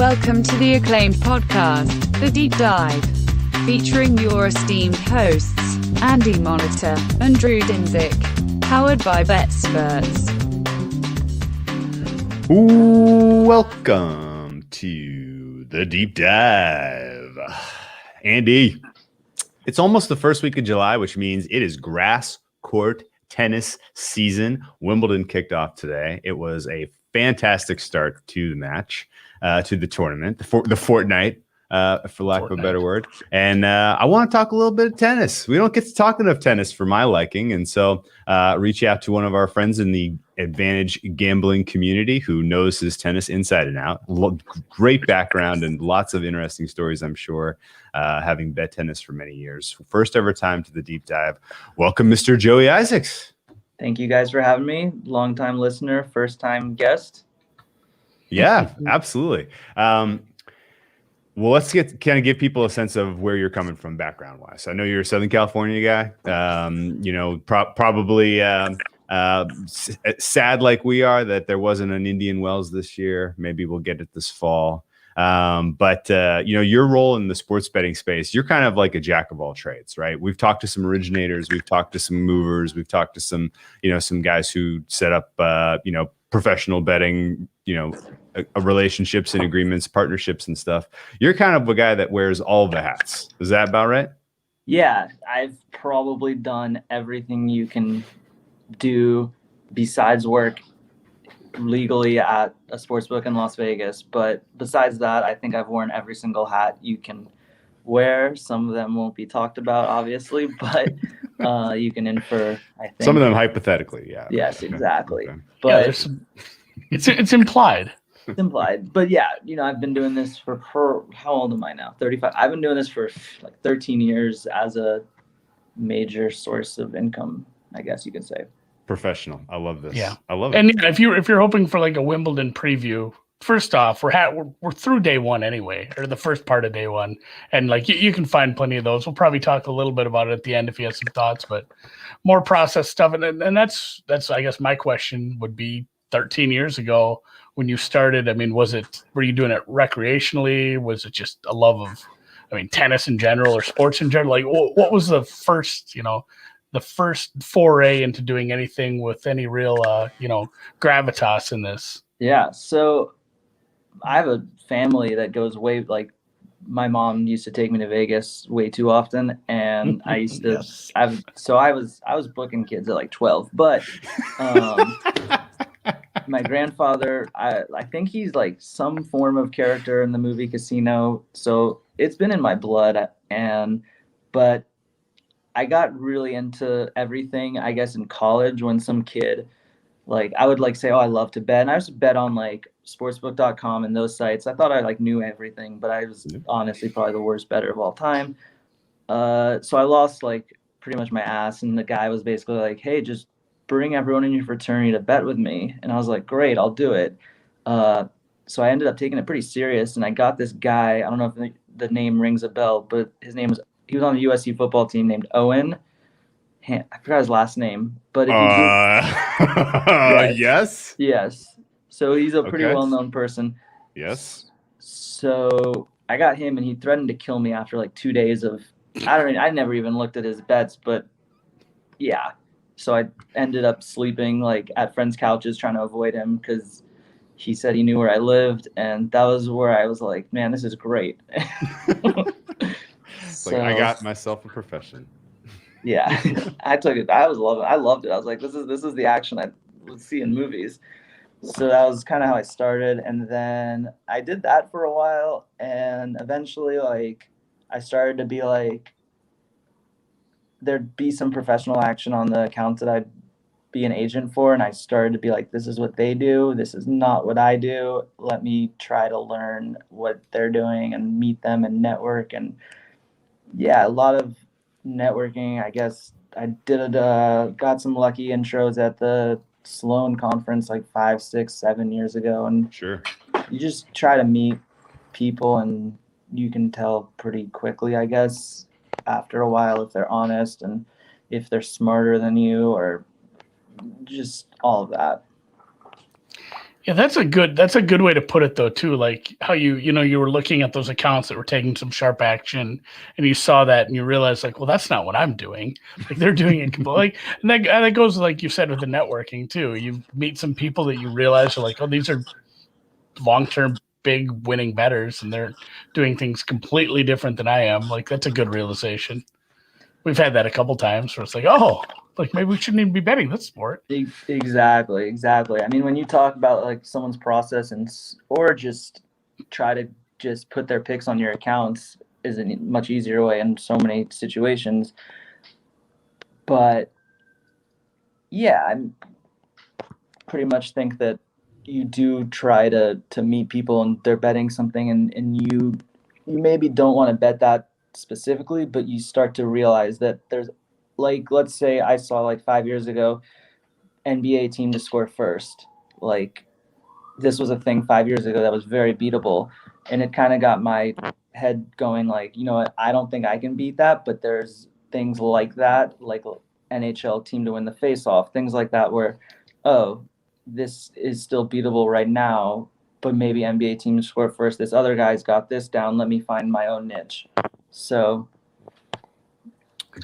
Welcome to the acclaimed podcast, The Deep Dive, featuring your esteemed hosts, Andy Monitor and Drew Dinzik, powered by BETSPERTS. Welcome to The Deep Dive. Andy, it's almost the first week of July, which means it is grass court tennis season. Wimbledon kicked off today. It was a fantastic start to the match. To the tournament, the fortnight, for lack of a better word. And I want to talk a little bit of tennis. We don't get to talk enough tennis for my liking. And so reach out to one of our friends in the Advantage gambling community who knows his tennis inside and out. Great background and lots of interesting stories, I'm sure, having bet tennis for many years. First ever time to the deep dive. Welcome, Mr. Joey Isaacs. Thank you guys for having me. Long-time listener, first-time guest. Yeah, absolutely. Well, let's give people a sense of where you're coming from background wise. I know you're a Southern California guy, probably sad like we are that there wasn't an Indian Wells this year. Maybe we'll get it this fall. But your role in the sports betting space, you're kind of like a jack of all trades, right? We've talked to some originators, we've talked to some movers, we've talked to some guys who set up, professional betting, relationships and agreements, partnerships and stuff. You're kind of a guy that wears all the hats. Is that about right? Yeah, I've probably done everything you can do besides work legally at a sportsbook in Las Vegas. But besides that, I think I've worn every single hat you can wear. Some of them won't be talked about, obviously, but you can infer, I think. Some of them hypothetically, yeah. Yes, exactly. Okay. But it's implied. It's implied. But yeah, I've been doing this for how old am I now? 35. I've been doing this for like 13 years as a major source of income, I guess you could say. Professional. I love this. Yeah, I love it. And if you're hoping for like a Wimbledon preview, first off, we're through day one anyway, or the first part of day one, and like you can find plenty of those. We'll probably talk a little bit about it at the end if you have some thoughts, but more process stuff. And that's I guess my question would be 13 years ago when you started. I mean, were you doing it recreationally? Was it just a love of, tennis in general or sports in general? Like, what was the first, the first foray into doing anything with any real, gravitas in this? Yeah. So I have a family that goes way, like, my mom used to take me to Vegas way too often, and I used to. Yes. I was booking kids at like 12, but my grandfather, I think he's like some form of character in the movie Casino, so it's been in my blood. But I got really into everything, I guess, in college when some kid. Like, I would like say, oh, I love to bet. And I used to bet on like sportsbook.com and those sites. I thought I like knew everything, but I was honestly probably the worst bettor of all time. So I lost like pretty much my ass. And the guy was basically like, hey, just bring everyone in your fraternity to bet with me. And I was like, great, I'll do it. So I ended up taking it pretty serious. And I got this guy, I don't know if the name rings a bell, but he was on the USC football team named Owen. I forgot his last name, but if yes. Yes. So he's a pretty well-known person. Yes. So I got him, and he threatened to kill me after like 2 days of, I never even looked at his bets, but yeah. So I ended up sleeping like at friends' couches trying to avoid him because he said he knew where I lived, and that was where I was like, man, this is great. So, like, I got myself a profession. Yeah, I took it. I loved it. I was like, this is the action I would see in movies. So that was kind of how I started. And then I did that for a while. And eventually, like, I started to be like, there'd be some professional action on the accounts that I'd be an agent for. And I started to be like, this is what they do. This is not what I do. Let me try to learn what they're doing and meet them and network. And yeah, a lot of networking. I guess I did got some lucky intros at the Sloan conference like 5, 6, 7 years ago, and sure, you just try to meet people, and you can tell pretty quickly, I guess, after a while if they're honest and if they're smarter than you, or just all of that. Yeah, that's a good way to put it though too. Like how you were looking at those accounts that were taking some sharp action, and you saw that and you realized like, well, that's not what I'm doing. Like they're doing it completely. Like, and that goes like you said with the networking too. You meet some people that you realize are like, oh, these are long-term big winning bettors, and they're doing things completely different than I am. Like that's a good realization. We've had that a couple times where it's like, oh, like maybe we shouldn't even be betting this sport. Exactly. I mean, when you talk about like someone's process or just try to just put their picks on your accounts is a much easier way in so many situations. But yeah, I pretty much think that you do try to meet people and they're betting something and you maybe don't want to bet that specifically, but you start to realize that there's like, let's say I saw like 5 years ago NBA team to score first. Like this was a thing 5 years ago that was very beatable, and it kind of got my head going like, you know what, I don't think I can beat that, but there's things like that, like NHL team to win the face-off, things like that where, oh, this is still beatable right now, but maybe NBA team to score first. This other guy's got this down. Let me find my own niche. So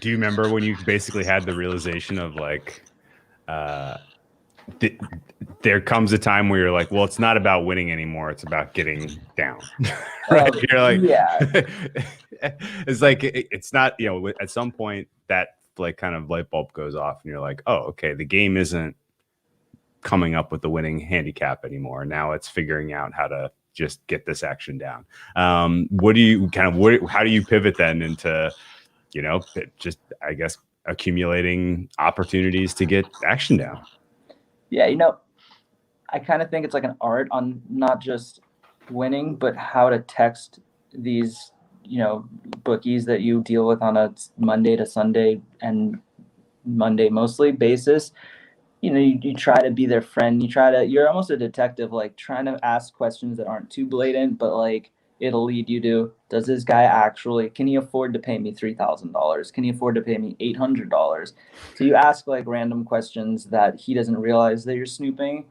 do you remember when you basically had the realization of like, there comes a time where you're like, well, it's not about winning anymore. It's about getting down. Right. You're like, yeah, it's like, it's not, you know, at some point that like kind of light bulb goes off and you're like, oh, okay. The game isn't coming up with the winning handicap anymore. Now it's figuring out how to just get this action down. How do you pivot then into, you know, just, I guess, accumulating opportunities to get action down? Yeah, you know, I kind of think it's like an art on not just winning, but how to text these, you know, bookies that you deal with on a Monday to Sunday and Monday mostly basis. You know, you try to be their friend. You're almost a detective, like trying to ask questions that aren't too blatant, but like it'll lead you to, does this guy can he afford to pay me $3,000? Can he afford to pay me $800? So you ask like random questions that he doesn't realize that you're snooping.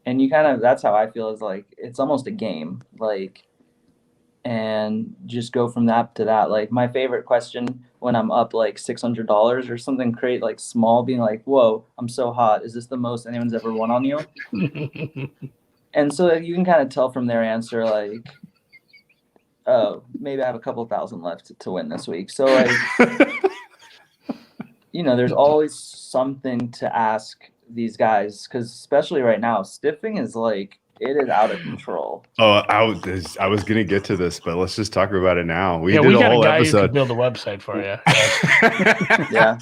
And you that's how I feel, is like, it's almost a game, like, and just go from that to that. Like my favorite question when I'm up like $600 or something, create like small, being like, whoa, I'm so hot. Is this the most anyone's ever won on you? And so you can kind of tell from their answer, like, oh, maybe I have a couple thousand left to win this week. So like, you know, there's always something to ask these guys, because especially right now, stiffing is like, it is out of control. Oh, I was gonna get to this, but let's just talk about it now. We got a whole guy episode. Who could build a website for you. Yeah,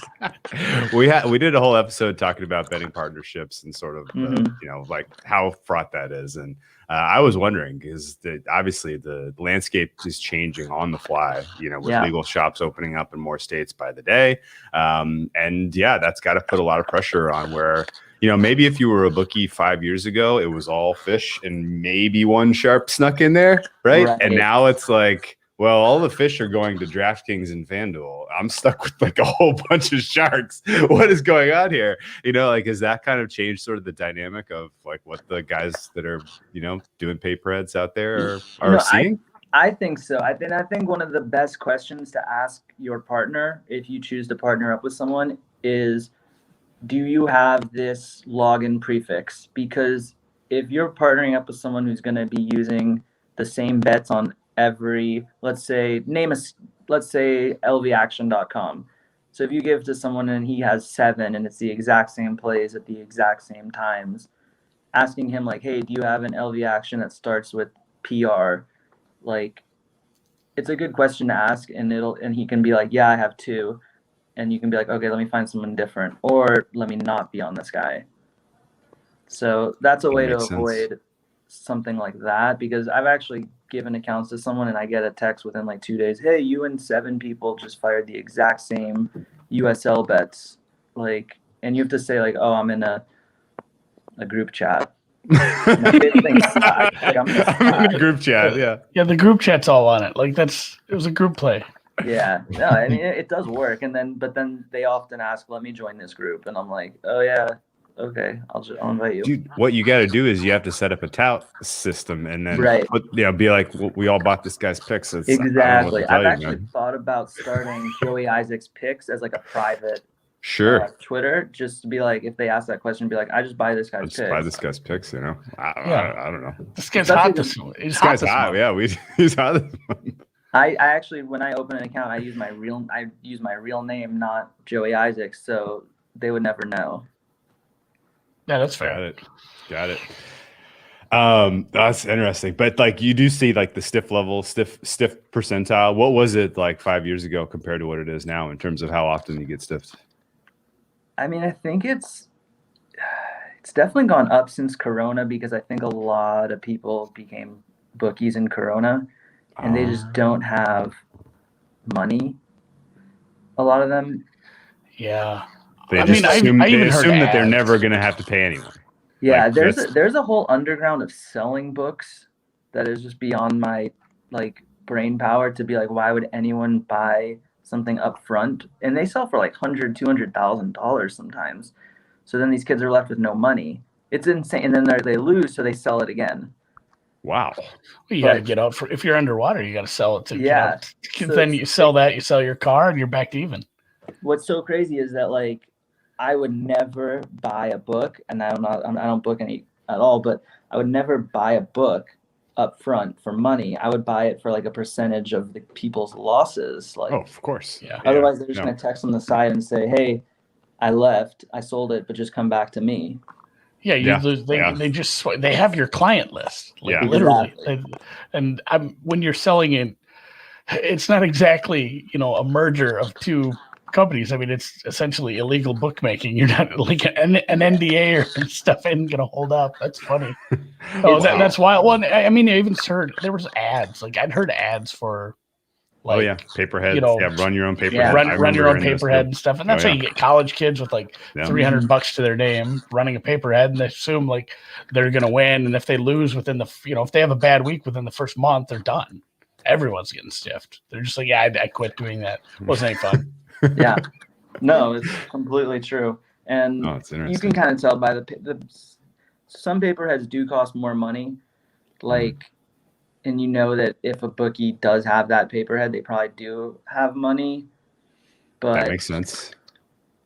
we did a whole episode talking about betting partnerships and sort of you know, like how fraught that is. And I was wondering, is that obviously the landscape is changing on the fly, you know, with legal shops opening up in more states by the day, and yeah, that's got to put a lot of pressure on where, you know, maybe if you were a bookie 5 years ago, it was all fish and maybe one sharp snuck in there, right? And now it's like, well, all the fish are going to DraftKings and FanDuel. I'm stuck with like a whole bunch of sharks. What is going on here? You know, like, has that kind of changed sort of the dynamic of like what the guys that are, you know, doing paper heads out there are seeing? I think so. I think one of the best questions to ask your partner, if you choose to partner up with someone, is, do you have this login prefix? Because if you're partnering up with someone who's going to be using the same bets on every, let's say lvaction.com. So if you give to someone and he has 7 and it's the exact same plays at the exact same times, asking him like, hey, do you have an LV action that starts with PR? Like, it's a good question to ask, and he can be like, yeah, I have 2. And you can be like, okay, let me find someone different, or let me not be on this guy. So that's a way to avoid something like that, because I've actually given accounts to someone and I get a text within like 2 days, hey, you and 7 people just fired the exact same USL bets. Like, and you have to say like, oh, I'm in a group chat. I'm in a group chat, yeah. Yeah, the group chat's all on it. Like it was a group play. Yeah, no, I mean it does work, but then they often ask, "Let me join this group," and I'm like, "Oh yeah, Okay, I'll invite you. Dude, what you got to do is you have to set up a tout system and then be like, well, we all bought this guy's picks. Exactly. I've actually thought about starting Joey Isaac's picks as like a private Twitter, just to be like, if they ask that question, be like, I just buy this guy's picks. Buy this guy's picks, you know. I don't know. This guy's hot. This guy's hot. Yeah, he's hot this month. I actually, when I open an account, I use my real name, not Joey Isaac, so they would never know. Yeah, that's fair. Got it. That's interesting. But like, you do see like the stiff level, stiff percentile. What was it like 5 years ago compared to what it is now in terms of how often you get stiffed? I mean, I think it's definitely gone up since Corona, because I think a lot of people became bookies in Corona, and they just don't have money. A lot of them. Yeah. They assume that they're never going to have to pay anyone. Yeah, like, there's a whole underground of selling books that is just beyond my like brain power to be like, why would anyone buy something up front? And they sell for like $100,000-$200,000 sometimes. So then these kids are left with no money. It's insane. And then they lose, so they sell it again. Wow. Well, you got to get out if you're underwater, you got to sell it to so then you sell that, you sell your car, and you're back to even. What's so crazy is that like I would never buy a book, and I don't book any at all, but I would never buy a book up front for money. I would buy it for like a percentage of the people's losses. Like, oh, of course. Yeah. Otherwise, they're just going to text on the side and say, "Hey, I left. I sold it, but just come back to me." Yeah, they have your client list, like literally. Exactly. And when you're selling it, it's not exactly a merger of two companies. I mean, it's essentially illegal bookmaking. You're not like an NDA or stuff isn't going to hold up. That's funny. That's wild. Well, I mean, I even heard there was ads. Like I'd heard ads for. Like, paperhead. Run your own paperhead. Yeah, run your own paperhead and stuff, and that's how you get college kids with like $300 to their name running a paperhead, and they assume like they're gonna win, and if they lose within the if they have a bad week within the first month, they're done. Everyone's getting stiffed. They're just like, I quit doing that. It wasn't any fun. Yeah, no, it's completely true, and you can kind of tell by the some paperheads do cost more money, like. And you know that if a bookie does have that paperhead, they probably do have money. But that makes sense.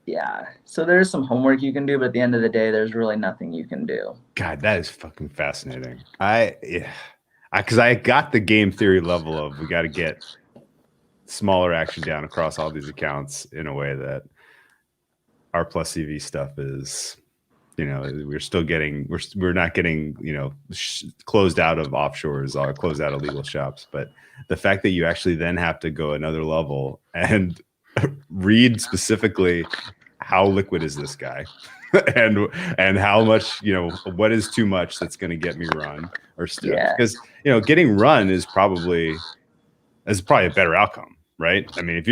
Yeah. So there's some homework you can do, but at the end of the day, there's really nothing you can do. God, that is fucking fascinating. Because I got the game theory level of we got to get smaller action down across all these accounts in a way that our plus CV stuff is. We're still getting we're not getting closed out of offshores or closed out of legal shops, but the fact that you actually then have to go another level and read specifically how liquid is this guy and how much what is too much that's going to get me run or stiff, because getting run is probably a better outcome, right? I mean, if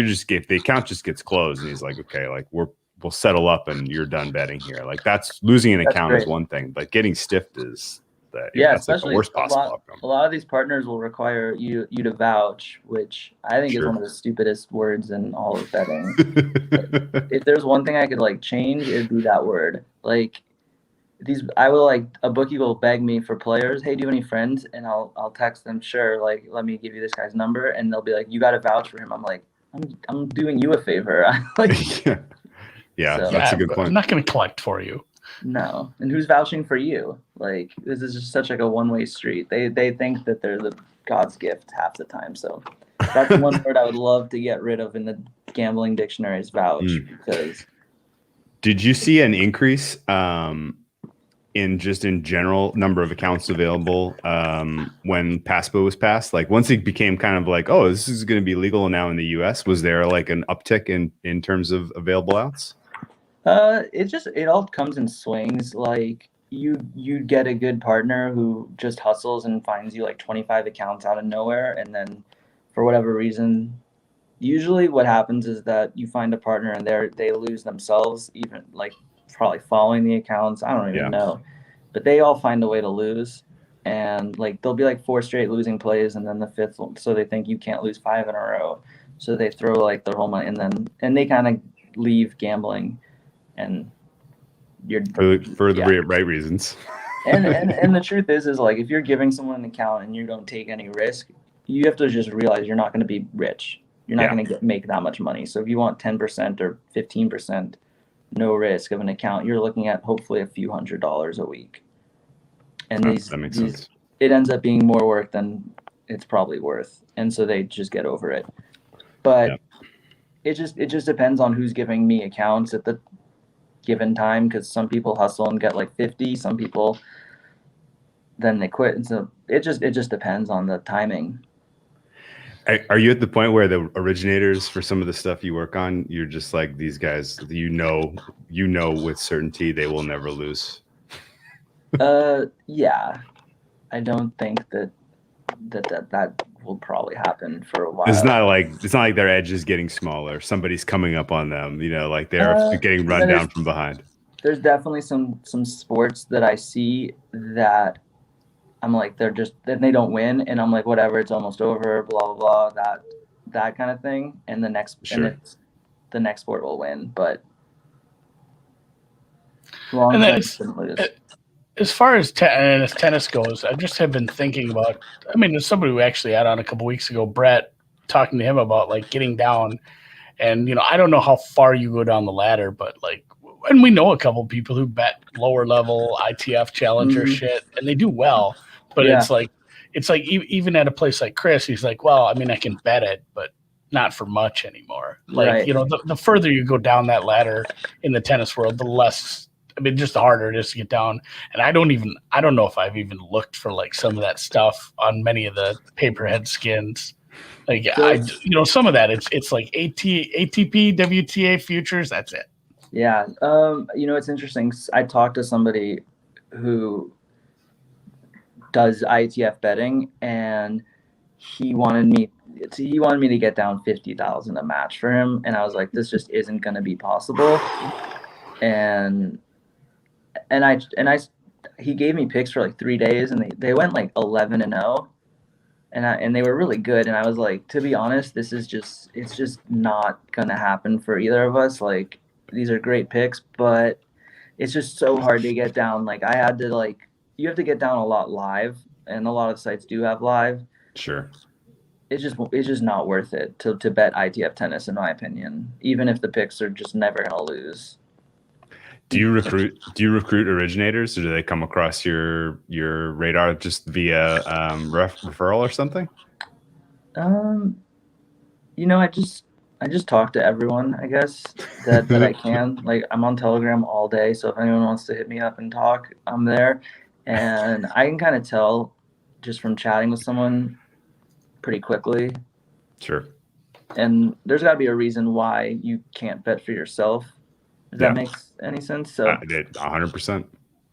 the account just gets closed and he's like, okay, like we'll settle up and you're done betting here. Like that's losing an account is one thing, but getting stiffed is that. That's like the worst possible outcome. A lot of these partners will require you to vouch, which I think is one of the stupidest words in all of betting. If there's one thing I could like change, it'd be that word. Like a bookie will beg me for players. Hey, do you have any friends? And I'll text them. Sure. Like, let me give you this guy's number. And they'll be like, you got to vouch for him. I'm like, I'm doing you a favor. Yeah, that's a good point. I'm not going to collect for you. No. And who's vouching for you? Like, this is just such like a one-way street. They think that they're the God's gift half the time. So that's one word I would love to get rid of in the gambling dictionary is vouch. Because did you see an increase in general number of accounts available when PASPA was passed? Like once it became kind of like, oh, this is going to be legal now in the US, was there like an uptick in terms of available outs? It all comes in swings. Like you get a good partner who just hustles and finds you like 25 accounts out of nowhere, and then for whatever reason, usually what happens is that you find a partner and they lose themselves, even like probably following the accounts. I don't even know, but they all find a way to lose, and like there'll be like 4 straight losing plays, and then the 5th one, so they think you can't lose 5 in a row, so they throw like their whole money, and they kind of leave gambling, and for the right reasons. and the truth is like if you're giving someone an account and you don't take any risk, you have to just realize you're not going to be rich. You're not going to make that much money. So if you want 10% or 15% no risk of an account, you're looking at hopefully a few $100s a week. And that makes sense. It ends up being more work than it's probably worth, and so they just get over it. But it just depends on who's giving me accounts at the given time, because some people hustle and get like 50, some people then they quit, and so it just depends on the timing. Are you at the point where the originators for some of the stuff you work on, you're just like, these guys, you know with certainty they will never lose? Yeah, I don't think that will probably happen for a while. It's not like their edge is getting smaller. Somebody's coming up on them, like they're getting run down from behind. There's definitely some sports that I see that I'm like, then they don't win, and I'm like, whatever, it's almost over, blah blah blah, that kind of thing. And the next sport will win, but as far as tennis goes, I just have been thinking about. I mean, there's somebody we actually had on a couple weeks ago, Brett, talking to him about like getting down, and I don't know how far you go down the ladder, but like, and we know a couple people who bet lower level ITF challenger shit, and they do well. But it's like even at a place like Chris, he's like, well, I mean, I can bet it, but not for much anymore. Like, the further you go down that ladder in the tennis world, the less. I mean, just the harder it is to get down. And I don't know if I've even looked for like some of that stuff on many of the paperhead skins. Like, some of that it's like ATP, WTA futures. That's it. Yeah. It's interesting. I talked to somebody who does ITF betting, and he wanted me to get down 50,000 a match for him. And I was like, this just isn't going to be possible. And he gave me picks for like 3 days, and they went like 11-0, and they were really good. And I was like, to be honest, it's just not gonna happen for either of us. Like, these are great picks, but it's just so hard to get down. Like, I had to you have to get down a lot live, and a lot of sites do have live. Sure. It's just not worth it to bet ITF tennis, in my opinion, even if the picks are just never gonna lose. Do you recruit originators, or do they come across your radar just via referral or something? I just talk to everyone, I guess, that I can. Like, I'm on Telegram all day, so if anyone wants to hit me up and talk, I'm there. And I can kind of tell just from chatting with someone pretty quickly. Sure. And there's got to be a reason why you can't bet for yourself. Does that make any sense? So 100%.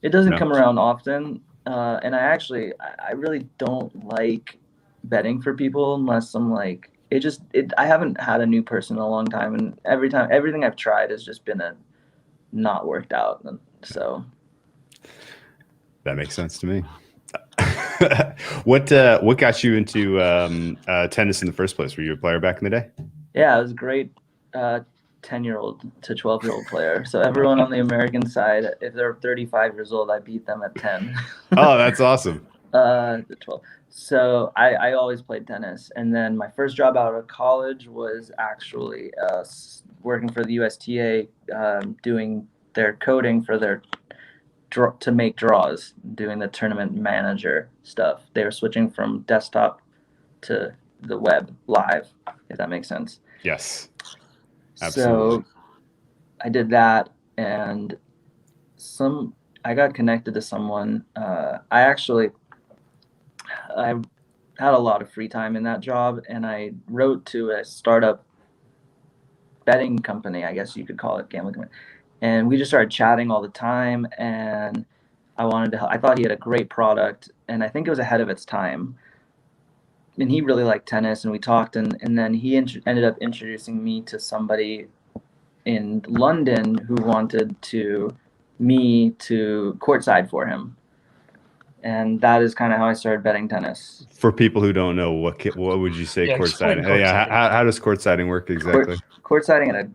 It doesn't come around often, and I really don't like betting for people unless I'm like, I haven't had a new person in a long time, and everything I've tried has just been not worked out. And so that makes sense to me. What got you into tennis in the first place? Were you a player back in the day? Yeah, I was a great 10-year-old to 12-year-old player. So everyone on the American side, if they're 35 years old, I beat them at 10. Oh, that's awesome. 12. So I always played tennis. And then my first job out of college was actually working for the USTA, doing their coding for their to make draws, doing the tournament manager stuff. They were switching from desktop to the web live, if that makes sense. Yes. Absolutely. So I did that, and I got connected to someone. I had a lot of free time in that job, and I wrote to a startup betting company, I guess you could call it, gambling company. And we just started chatting all the time, and I thought he had a great product, and I think it was ahead of its time. And he really liked tennis, and we talked, and then he ended up introducing me to somebody in London who wanted me to courtside for him. And that is kind of how I started betting tennis. For people who don't know, what would you say courtsiding? How does courtsiding work exactly? Courtsiding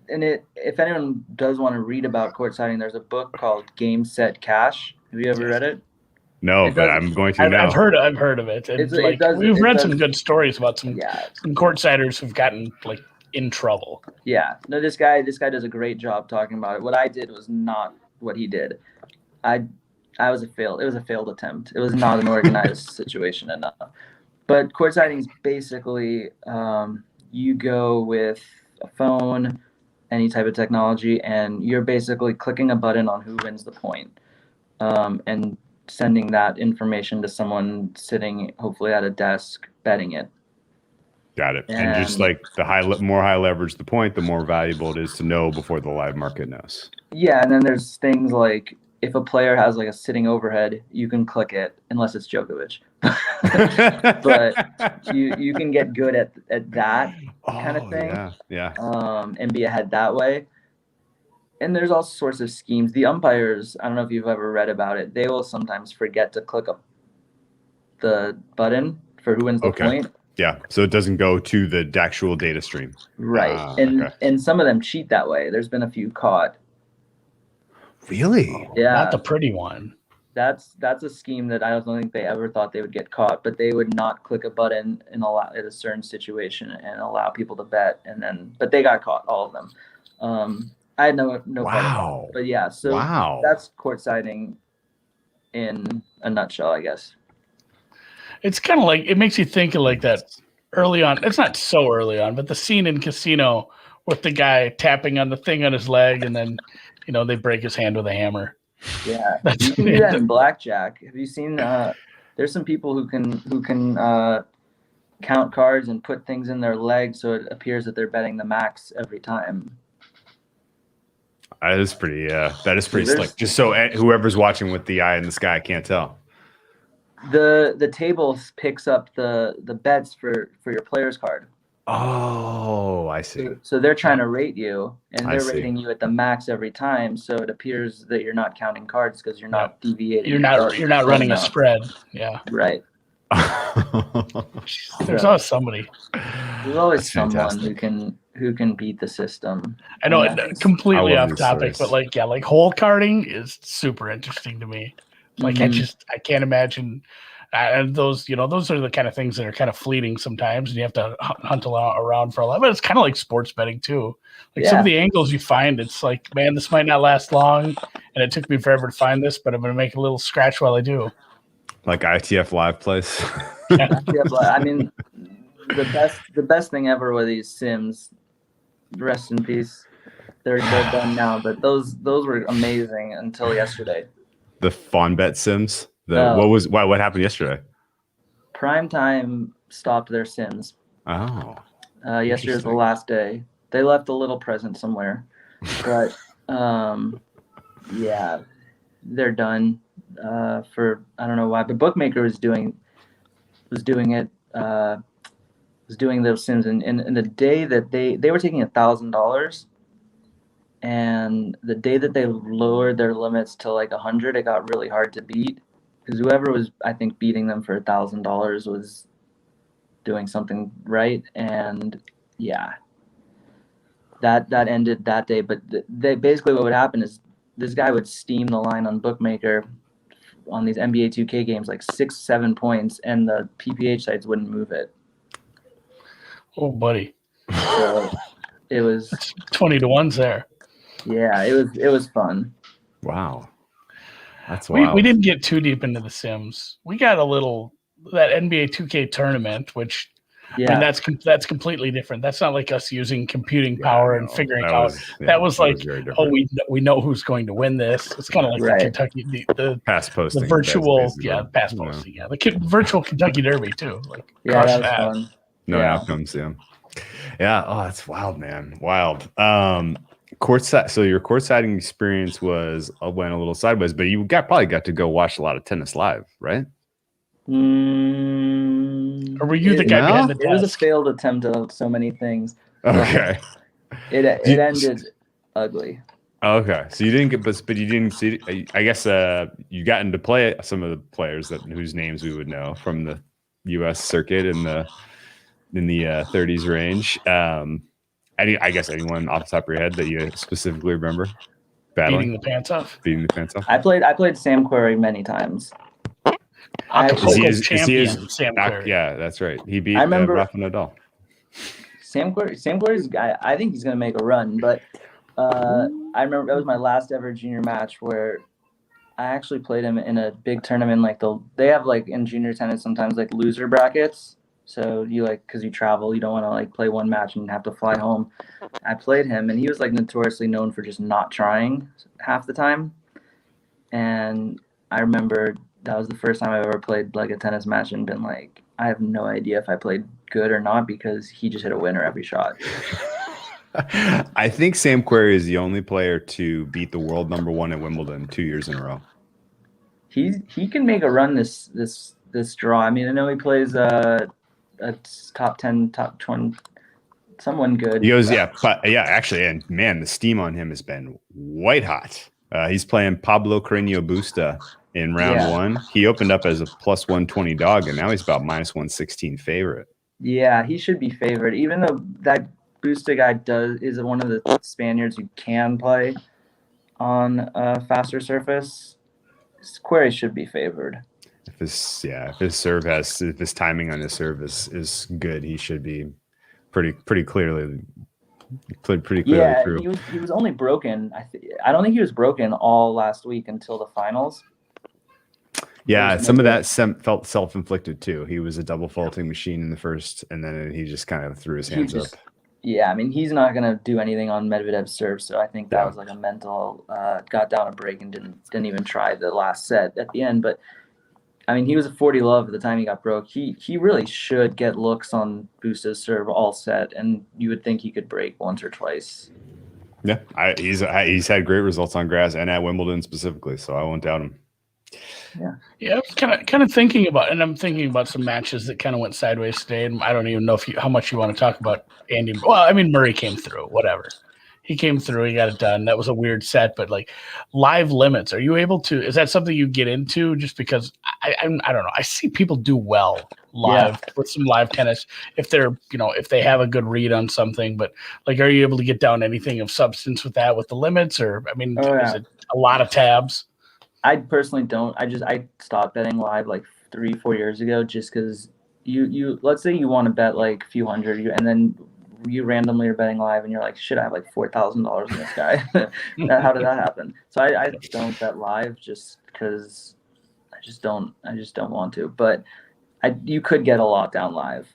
if anyone does want to read about courtsiding, there's a book called Game Set Cash. Have you ever read it? No, but I'm going to now. I've heard of it. And we've read some good stories about some courtsiders who've gotten like in trouble. Yeah. No, this guy does a great job talking about it. What I did was not what he did. It was a failed attempt. It was not an organized situation enough. But courtsiding is basically you go with a phone, any type of technology, and you're basically clicking a button on who wins the point, and sending that information to someone sitting hopefully at a desk betting it. Got it. And just like the more high leverage the point, the more valuable it is to know before the live market knows. Yeah, and then there's things like if a player has like a sitting overhead, you can click it unless it's Djokovic. But you can get good at that kind of thing. Yeah. And be ahead that way. And there's all sorts of schemes. The umpires, I don't know if you've ever read about it, they will sometimes forget to click the button for who wins the point. Yeah, so it doesn't go to the actual data stream. Right. And some of them cheat that way. There's been a few caught. Really? Yeah. Not the pretty one. That's a scheme that I don't think they ever thought they would get caught, but they would not click a button and allow in a certain situation and allow people to bet, but they got caught, all of them. I had no problem. But yeah, so that's courtsiding in a nutshell, I guess. It's kind of like, it makes you think of like that early on. It's not so early on, but the scene in Casino with the guy tapping on the thing on his leg, and then they break his hand with a hammer. Yeah, you can do that in blackjack. Have you seen? There's some people who can count cards and put things in their legs so it appears that they're betting the max every time. That is pretty slick. Just so whoever's watching with the eye in the sky can't tell. The table picks up the bets for your player's card. Oh, I see. So they're trying to rate you, and they're rating you at the max every time. So it appears that you're not counting cards because you're not deviating. You're not running a spread. Yeah. Right. There's always somebody. There's always someone who can beat the system. I know, completely off topic, but like hole carding is super interesting to me. Like I can't imagine. And those are the kind of things that are kind of fleeting sometimes, and you have to hunt around for a lot. But it's kind of like sports betting too. Like some of the angles you find, it's like, man, this might not last long, and it took me forever to find this, but I'm going to make a little scratch while I do. Like ITF live plays. I mean, the best thing ever were these sims. Rest in peace. They're done now, but those were amazing until yesterday. The Fawn Bet sims. What happened yesterday? Primetime stopped their sims. Oh. Yesterday was the last day. They left a little present somewhere, but yeah, they're done. For I don't know why, but Bookmaker was doing those sims, and the day that they were taking $1,000, and the day that they lowered their limits to like 100, it got really hard to beat. Because whoever was, I think, beating them for $1,000 was doing something right, and yeah, that ended that day. But they basically what would happen is this guy would steam the line on Bookmaker on these NBA 2K games like 6-7 points, and the PPH sites wouldn't move it. Oh, buddy! So it was 20-1s there. Yeah, it was fun. Wow. That's wild. We didn't get too deep into the Sims. We got a little that NBA 2K tournament, which I mean, that's completely different. That's not like us using computing power and figuring out. That was like, we know who's going to win this. It's kind of like the Kentucky the pass posting, the virtual pass posting, the virtual Kentucky Derby too. Like that was fun. No outcomes, yeah. Oh, that's wild, man. Wild. Courtside. So your courtsiding experience went a little sideways, but you probably got to go watch a lot of tennis live, right? Or were you the guy behind the desk? It was a failed attempt of so many things. Okay. It ended ugly. Okay, so you didn't get, but you didn't see. I guess you got into play some of the players whose names we would know from the U.S. circuit in the 30s range. I guess anyone off the top of your head that you specifically remember Beating battling, the pants off. beating the pants off? I played Sam Querrey many times. Acapulco Is he champion Sam Querrey. Yeah, that's right. He beat I remember- Rafa Nadal. Sam Querrey's a guy. I think he's gonna make a run, but I remember that was my last ever junior match where I actually played him in a big tournament. Like they have like in junior tennis sometimes like loser brackets. So you because you travel, you don't want to like play one match and have to fly home. I played him, and he was like notoriously known for just not trying half the time. And I remember that was the first time I've ever played like a tennis match and been like, I have no idea if I played good or not because he just hit a winner every shot. I think Sam Querrey is the only player to beat the world number 1 at Wimbledon 2 years in a row. He can make a run this draw. I mean, I know he plays a top 10, top 20, someone good. He goes, actually, and man, the steam on him has been white hot. He's playing Pablo Carreño Busta in round 1. He opened up as a plus 120 dog, and now he's about minus 116 favorite. Yeah, he should be favored, even though that Busta guy is one of the Spaniards who can play on a faster surface. Querrey should be favored. If his timing on his serve is good, he should be pretty clearly through. He was only broken. I don't think he was broken all last week until the finals. Yeah, some of that felt self-inflicted too. He was a double faulting machine in the first, and then he just kind of threw his hands up. Yeah, I mean, he's not going to do anything on Medvedev's serve, so I think that was like a mental, got down a break and didn't even try the last set at the end. But, I mean, he was a 40 love at the time he got broke. He really should get looks on Busta's serve all set, and you would think he could break once or twice. Yeah, he's had great results on grass and at Wimbledon specifically, so I won't doubt him. Yeah, kind of thinking about, and I'm thinking about some matches that kind of went sideways today, and I don't even know how much you want to talk about Andy. Well, I mean, Murray came through, whatever. He came through, he got it done. That was a weird set, but like live limits, are you able to? Is that something you get into? Just because I don't know, I see people do well live with some live tennis if they're if they have a good read on something. But like, are you able to get down anything of substance with that with the limits, or I mean, is it a lot of tabs? I personally don't. I stopped betting live like 3-4 years ago just because you let's say you want to bet like a few hundred, and then you randomly are betting live and you're like, shit, I have like $4,000 in this guy. How did that happen? So I don't bet live just because I just don't want to. But you could get a lot down live.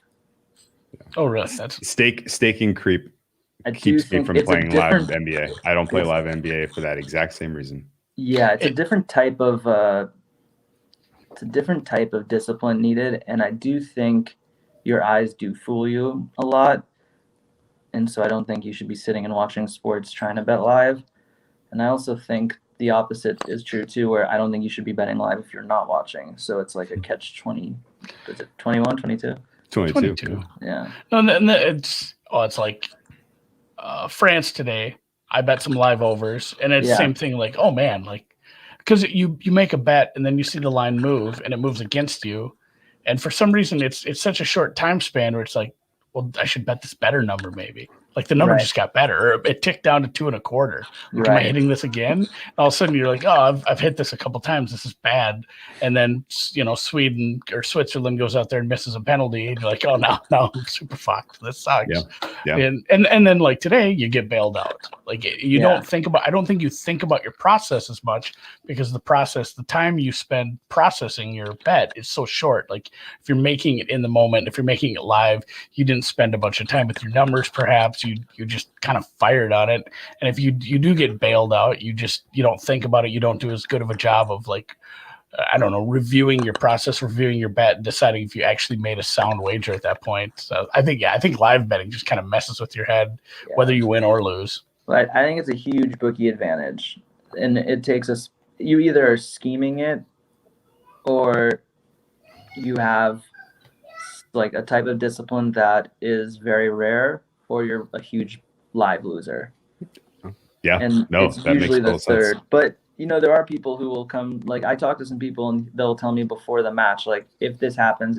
Oh, really? That's staking creep keeps me from playing live NBA. I don't play live NBA for that exact same reason. Yeah, it's a different type of discipline needed, and I do think your eyes do fool you a lot, and so I don't think you should be sitting and watching sports trying to bet live. And I also think the opposite is true too, where I don't think you should be betting live if you're not watching. So it's like a catch 20. Is it 21, 22? 22. Yeah. No, and it's like France today. I bet some live overs, and it's the same thing. Like, oh man, like, because you make a bet and then you see the line move and it moves against you, and for some reason it's such a short time span where it's like, well, I should bet this better number maybe. Like the number just got better, or it ticked down to 2.25. Like, am I hitting this again? And all of a sudden you're like, oh, I've hit this a couple times. This is bad. And then Sweden or Switzerland goes out there and misses a penalty, and you're like, oh no, I'm super fucked. This sucks. Yeah. And then like today you get bailed out. Like you don't think about. I don't think you think about your process as much because the time you spend processing your bet is so short. Like if you're making it in the moment, if you're making it live, you didn't spend a bunch of time with your numbers, perhaps. You just kind of fired on it, and if you do get bailed out, you don't think about it. You don't do as good of a job of like, I don't know, reviewing your process, reviewing your bet, and deciding if you actually made a sound wager at that point. So I think live betting just kind of messes with your head, whether you win or lose. But I think it's a huge bookie advantage, and it takes us. You either are scheming it, or you have like a type of discipline that is very rare, or you're a huge live loser. Yeah, and it's that usually makes the third. sense. But there are people who will come. Like I talk to some people, and they'll tell me before the match, like if this happens,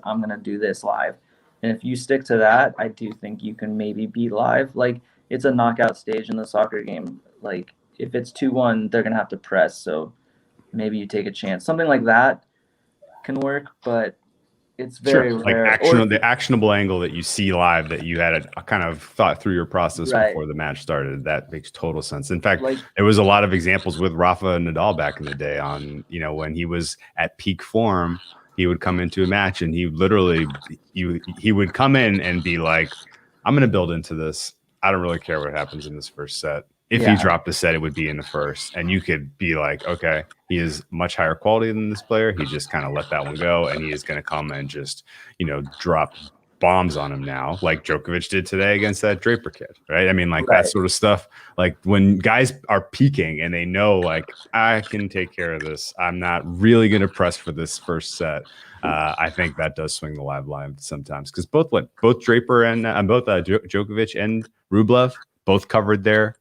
I'm gonna do this live, And if you stick to that, I do think you can maybe beat live. Like, it's a knockout stage in the soccer game. Like, if it's 2-1, they're going to have to press. So maybe you take a chance. Something like that can work, but it's very rare. Like the actionable angle that you see live that you had a kind of thought through your process before the match started. That makes total sense. In fact, there was a lot of examples with Rafa Nadal back in the day on, when he was at peak form, he would come into a match and he literally, he would come in and be like, I'm going to build into this. I don't really care what happens in this first set. If he dropped a set, it would be in the first. And you could be like, okay, he is much higher quality than this player. He just kind of let that one go. And he is going to come and just, drop bombs on him now, like Djokovic did today against that Draper kid, right? I mean, like that sort of stuff. Like when guys are peaking and they know, like, I can take care of this. I'm not really going to press for this first set. I think that does swing the live line sometimes because both Draper and both Djokovic and Rublev both covered their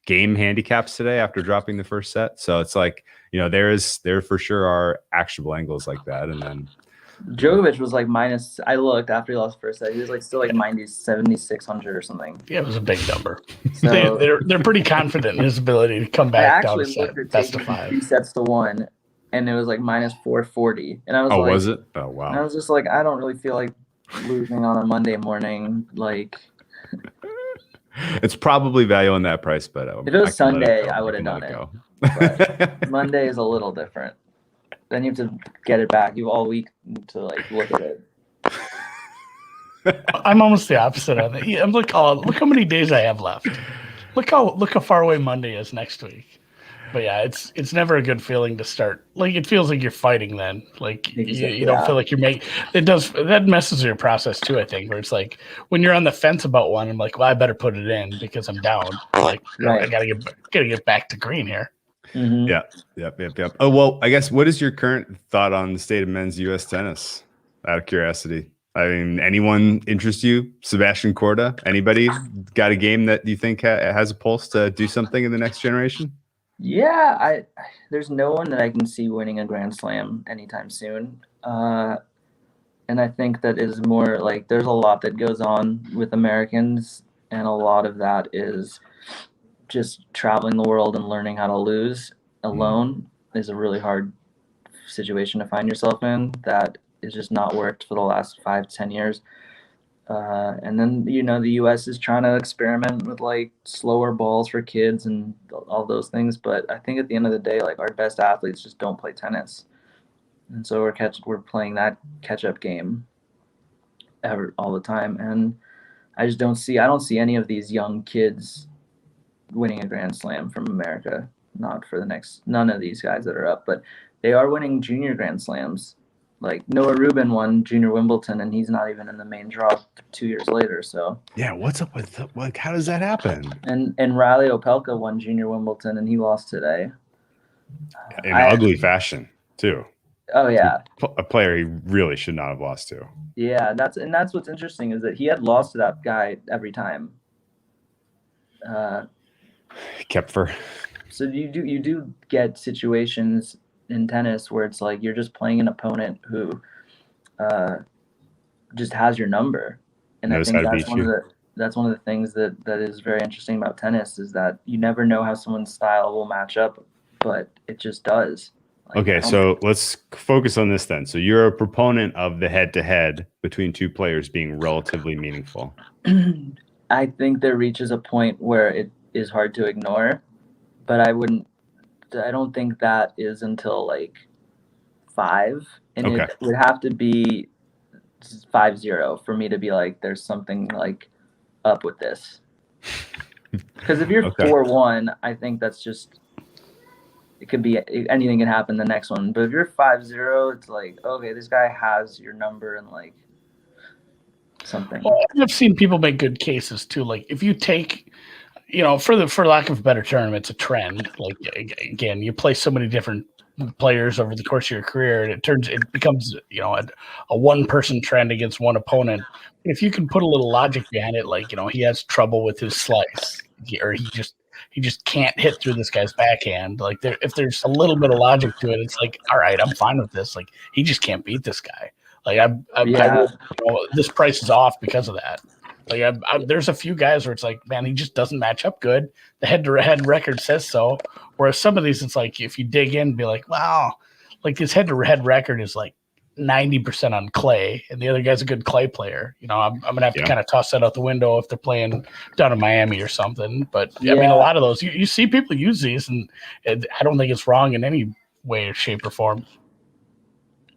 game handicaps today after dropping the first set. So it's like, there for sure are actionable angles like that. And then Djokovic was like minus, I looked after he lost the first set, he was like still like minus 7,600 or something. Yeah, it was a big number. So they're pretty confident in his ability to come back down to set, best of 5. 2 sets to 1, and it was like minus 440. And I was was it? Oh, wow. And I was just like, I don't really feel like losing on a Monday morning. Like, it's probably value on that price, but if it was Sunday, I would have done it. But Monday is a little different. Then you have to get it back. You have all week to like look at it. I'm almost the opposite of it. I'm like, look how many days I have left. Look how far away Monday is next week. But yeah, it's never a good feeling to start. Like it feels like you're fighting then. Like you don't feel like you're making. That messes with your process too. I think where it's like when you're on the fence about one, I'm like, well, I better put it in because I'm down. Like I gotta get back to green here. Mm-hmm. Yep. Oh well, I guess what is your current thought on the state of men's U.S. tennis? Out of curiosity, I mean, anyone interest you? Sebastian Korda? Anybody got a game that you think has a pulse to do something in the next generation? Yeah, there's no one that I can see winning a Grand Slam anytime soon. And I think that is more like there's a lot that goes on with Americans, and a lot of that is just traveling the world and learning how to lose alone is a really hard situation to find yourself in. That is just not worked for the last 5-10 years. And then, the U.S. is trying to experiment with like slower balls for kids and all those things. But I think at the end of the day, like our best athletes just don't play tennis. And so we're playing that catch-up game all the time. And I don't see any of these young kids winning a Grand Slam from America. None of these guys that are up, but they are winning junior Grand Slams. Like Noah Rubin won Junior Wimbledon, and he's not even in the main draw 2 years later. So yeah, what's up with like how does that happen? And Riley Opelka won Junior Wimbledon, and he lost today in ugly fashion too. Oh yeah, a player he really should not have lost to. Yeah, that's what's interesting is that he had lost to that guy every time. Kepfer. So you do get situations in tennis where it's like you're just playing an opponent who just has your number, and I think that's one of the things that is very interesting about tennis is that you never know how someone's style will match up, but it just does. Okay, so let's focus on this then. So you're a proponent of the head-to-head between two players being relatively meaningful. I think there reaches a point where it is hard to ignore, but I don't think that is until like 5, and it would have to be 5-0 for me to be like, there's something like up with this. Because if you're 4-1, I think that's just, it could be anything can happen the next one. But if you're 5-0, it's like, okay, this guy has your number and like something. Well, I've seen people make good cases too. Like if you take, for lack of a better term, it's a trend. Like again, you play so many different players over the course of your career, and it becomes a one-person trend against one opponent. If you can put a little logic behind it, like he has trouble with his slice, or he just can't hit through this guy's backhand. Like if there's a little bit of logic to it, it's like, all right, I'm fine with this. Like he just can't beat this guy. Like this price is off because of that. Like there's a few guys where it's like, man, he just doesn't match up good. The head-to-head record says so. Whereas some of these, it's like if you dig in, and be like, wow, like his head-to-head record is like 90% on clay, and the other guy's a good clay player. I'm gonna have to kind of toss that out the window if they're playing down in Miami or something. But I mean, a lot of those you see people use these, and I don't think it's wrong in any way, shape, or form.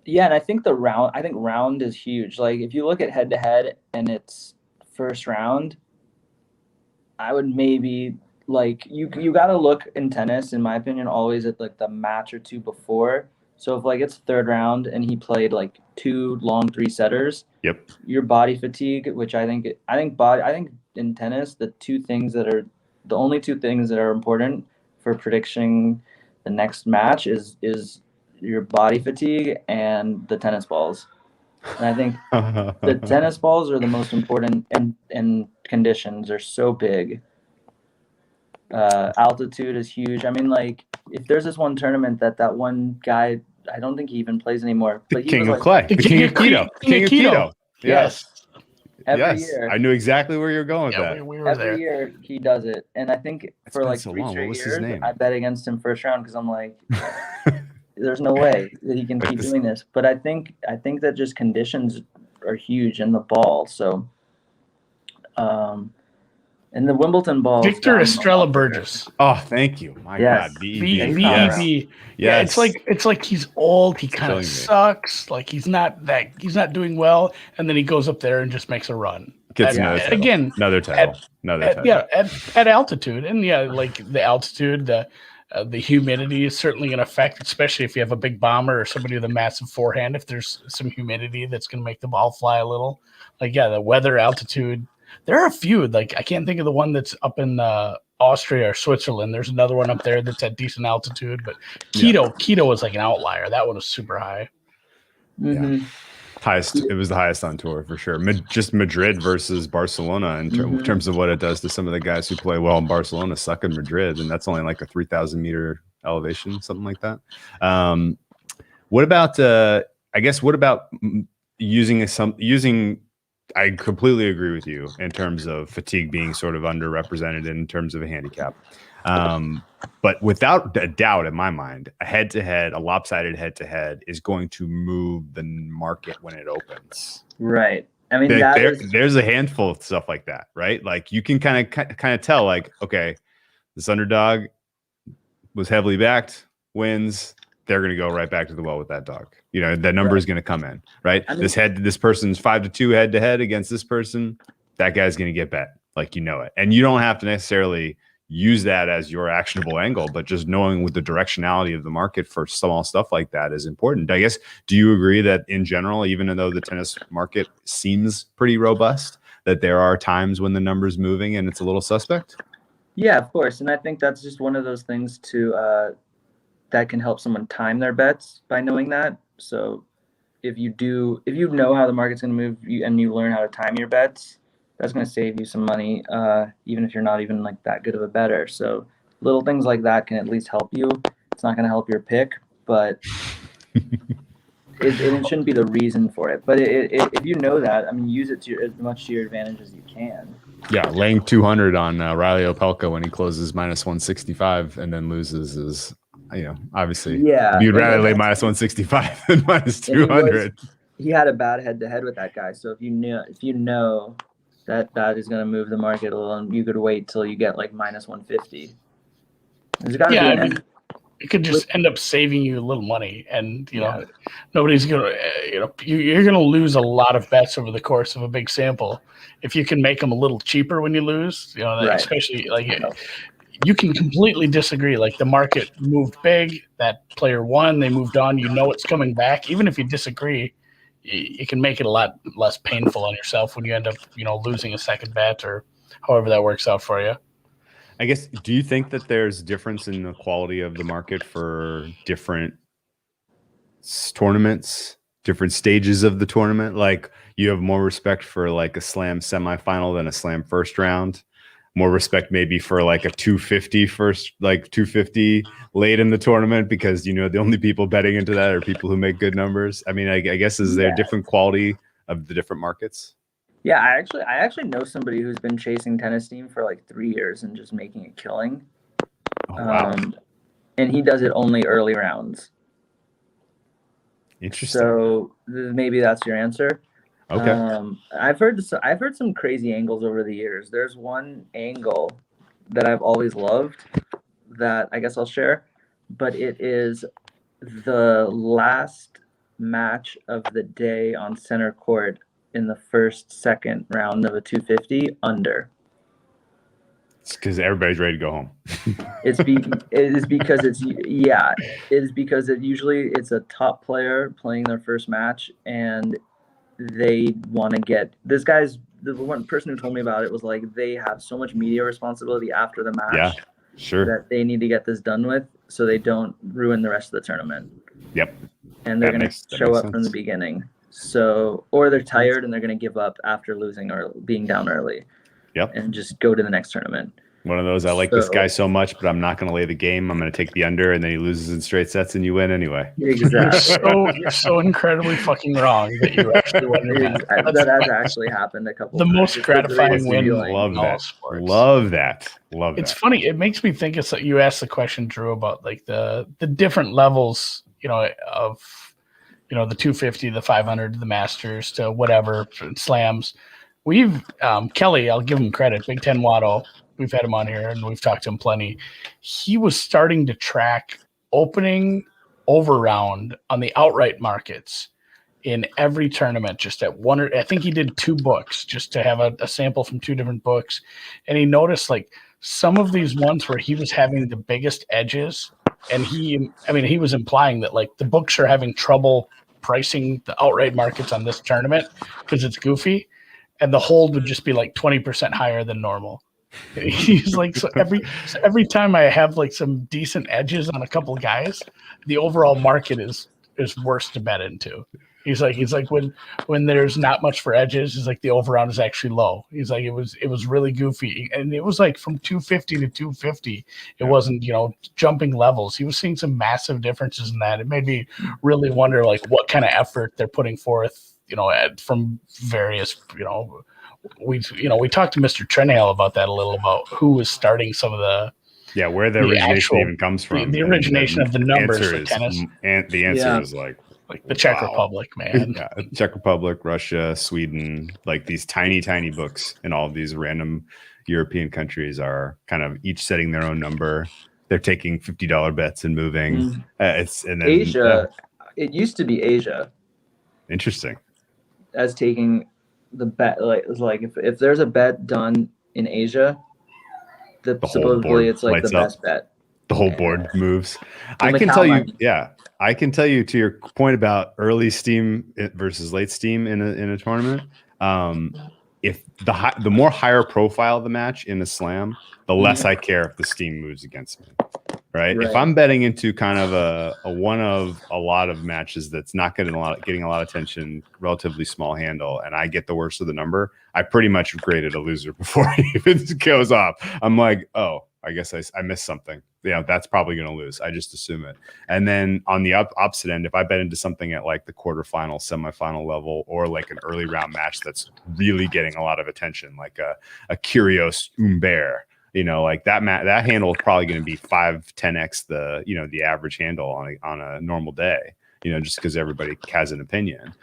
Yeah, and I think round is huge. Like if you look at head to head and it's first round, I would maybe like you got to look in tennis, in my opinion, always at like the match or two before. So if like it's third round and he played like 2 long 3-setters, your body fatigue, which I think in tennis, the only two things that are important for predicting the next match is your body fatigue and the tennis balls. And I think the tennis balls are the most important, and conditions are so big. Altitude is huge. I mean, like if there's this one tournament that one guy, I don't think he even plays anymore. The King of Clay. The King of Keto. King of Keto. Yes. Every year. I knew exactly where you're going with that. We were there. Every year he does it. And I think for like 3 straight years, I bet against him first round because I'm like, there's no way that he can keep doing this. But I think that just conditions are huge in the ball. So, and the Wimbledon ball. Victor Estrella Burgess. Oh, thank you. My God. VEB. Yes. Yeah, it's like he's old. He kind of sucks. Like he's not doing well, and then he goes up there and just makes a run. Another title. Yeah, at altitude, and like the altitude, the humidity is certainly going to affect, especially if you have a big bomber or somebody with a massive forehand. If there's some humidity, that's going to make the ball fly a little. Like the weather, altitude. There are a few. Like I can't think of the one that's up in Austria or Switzerland. There's another one up there that's at decent altitude, but Keto was like an outlier. That one was super high. Mm-hmm. Yeah. It was the highest on tour for sure. Just Madrid versus Barcelona in terms of what it does to some of the guys who play well in Barcelona suck in Madrid, and that's only like a 3,000 meter elevation, something like that. What about using? I completely agree with you in terms of fatigue being sort of underrepresented in terms of a handicap. But without a doubt in my mind, a lopsided head-to-head is going to move the market when it opens. Right. I mean, there's a handful of stuff like that, right? Like you can kind of tell, like, okay, this underdog was heavily backed, wins. They're going to go right back to the well with that dog. That number is going to come in, right? I mean, this person's 5-2 head-to-head against this person. That guy's going to get bet, like it. And you don't have to necessarily use that as your actionable angle, but just knowing with the directionality of the market for small stuff like that is important. I guess, do you agree that in general, even though the tennis market seems pretty robust, that there are times when the number's moving and it's a little suspect? Yeah, of course. And I think that's just one of those things that can help someone time their bets by knowing that. So if you know how the market's going to move and you learn how to time your bets, that's going to save you some money, even if you're not even like that good of a bettor. So little things like that can at least help you. It's not going to help your pick, but it shouldn't be the reason for it. But if you know that, I mean, use it as much to your advantage as you can. Yeah, laying 200 on Riley Opelka when he closes -165 and then loses is, obviously. Yeah, you'd rather lay -165 than -200. He had a bad head-to-head with that guy. So if you know that is going to move the market a little, and you could wait till you get like -150. It could just end up saving you a little money, and nobody's gonna, you're gonna lose a lot of bets over the course of a big sample. If you can make them a little cheaper when you lose, right. Especially like you can completely disagree. Like the market moved big, that player won, they moved on. It's coming back. Even if you disagree, you can make it a lot less painful on yourself when you end up, losing a second bet or however that works out for you. I guess, do you think that there's difference in the quality of the market for different tournaments, different stages of the tournament? Like you have more respect for like a slam semifinal than a slam first round. more respect maybe for like a 250 first, like 250 late in the tournament, because the only people betting into that are people who make good numbers? I mean, I guess is there different quality of the different markets? Yeah, I actually know somebody who's been chasing tennis steam for like 3 years and just making a killing. Oh, wow. And he does it only early rounds. Interesting. So maybe that's your answer. Okay. I've heard some crazy angles over the years. There's one angle that I've always loved that I guess I'll share, but it is the last match of the day on center court in the second round of a 250 under. It's because everybody's ready to go home. It is because usually it's a top player playing their first match, and they want to get this guy's. The one person who told me about it was like they have so much media responsibility after the match, that they need to get this done with so they don't ruin the rest of the tournament. Yep. And they're going to show up from the beginning. So, or they're tired and they're going to give up after losing or being down early. Yep. And just go to the next tournament. One of those, I like this guy so much, but I'm not going to lay the game. I'm going to take the under, and then he loses in straight sets, and you win anyway. Exactly. You're so incredibly fucking wrong that you actually won your match. That has actually happened a couple the times. most gratifying win. Love that. Love that. Love that. It's funny. It makes me think. It's like you asked the question, Drew, about like the different levels, of the 250, the 500, the Masters, to whatever slams. We've Kelly, I'll give him credit. Big Ten Watto. We've had him on here and we've talked to him plenty. He was starting to track opening over round on the outright markets in every tournament, just at one, I think he did 2 books just to have a sample from 2 different books. And he noticed like some of these ones where he was having the biggest edges, and he was implying that like the books are having trouble pricing the outright markets on this tournament because it's goofy, and the hold would just be like 20% higher than normal. He's like, so every time I have like some decent edges on a couple guys, the overall market is worse to bet into. He's like when there's not much for edges, he's like the over round is actually low. He's like it was really goofy, and it was like from 250 to 250. It wasn't jumping levels. He was seeing some massive differences in that. It made me really wonder like what kind of effort they're putting forth, from various we talked to Mr. Trenhale about that a little, about who was starting some of the where the origination even comes from. The origination of the numbers for tennis. And the answer is like the Czech Republic, man. Czech Republic, Russia, Sweden, like these tiny books in all of these random European countries are kind of each setting their own number. They're taking $50 bets and moving. And then Asia. It used to be Asia. Interesting. As taking the bet, like if there's a bet done in Asia, supposedly it's like the best bet. The whole board moves. I can tell you to your point about early steam versus late steam in a tournament. If the more higher profile the match in a slam, the less I care if the steam moves against me. Right? If I'm betting into kind of a one of a lot of matches that's not getting a lot of attention, relatively small handle, and I get the worst of the number, I pretty much graded a loser before he even goes off. I'm like, oh, I guess I missed something. That's probably going to lose. I just assume it. And then on the opposite end, if I bet into something at like the quarterfinal, semifinal level, or like an early round match that's really getting a lot of attention, like a Kyrus Wimby, like that handle is probably going to be 5-10x the average handle on a normal day, just because everybody has an opinion.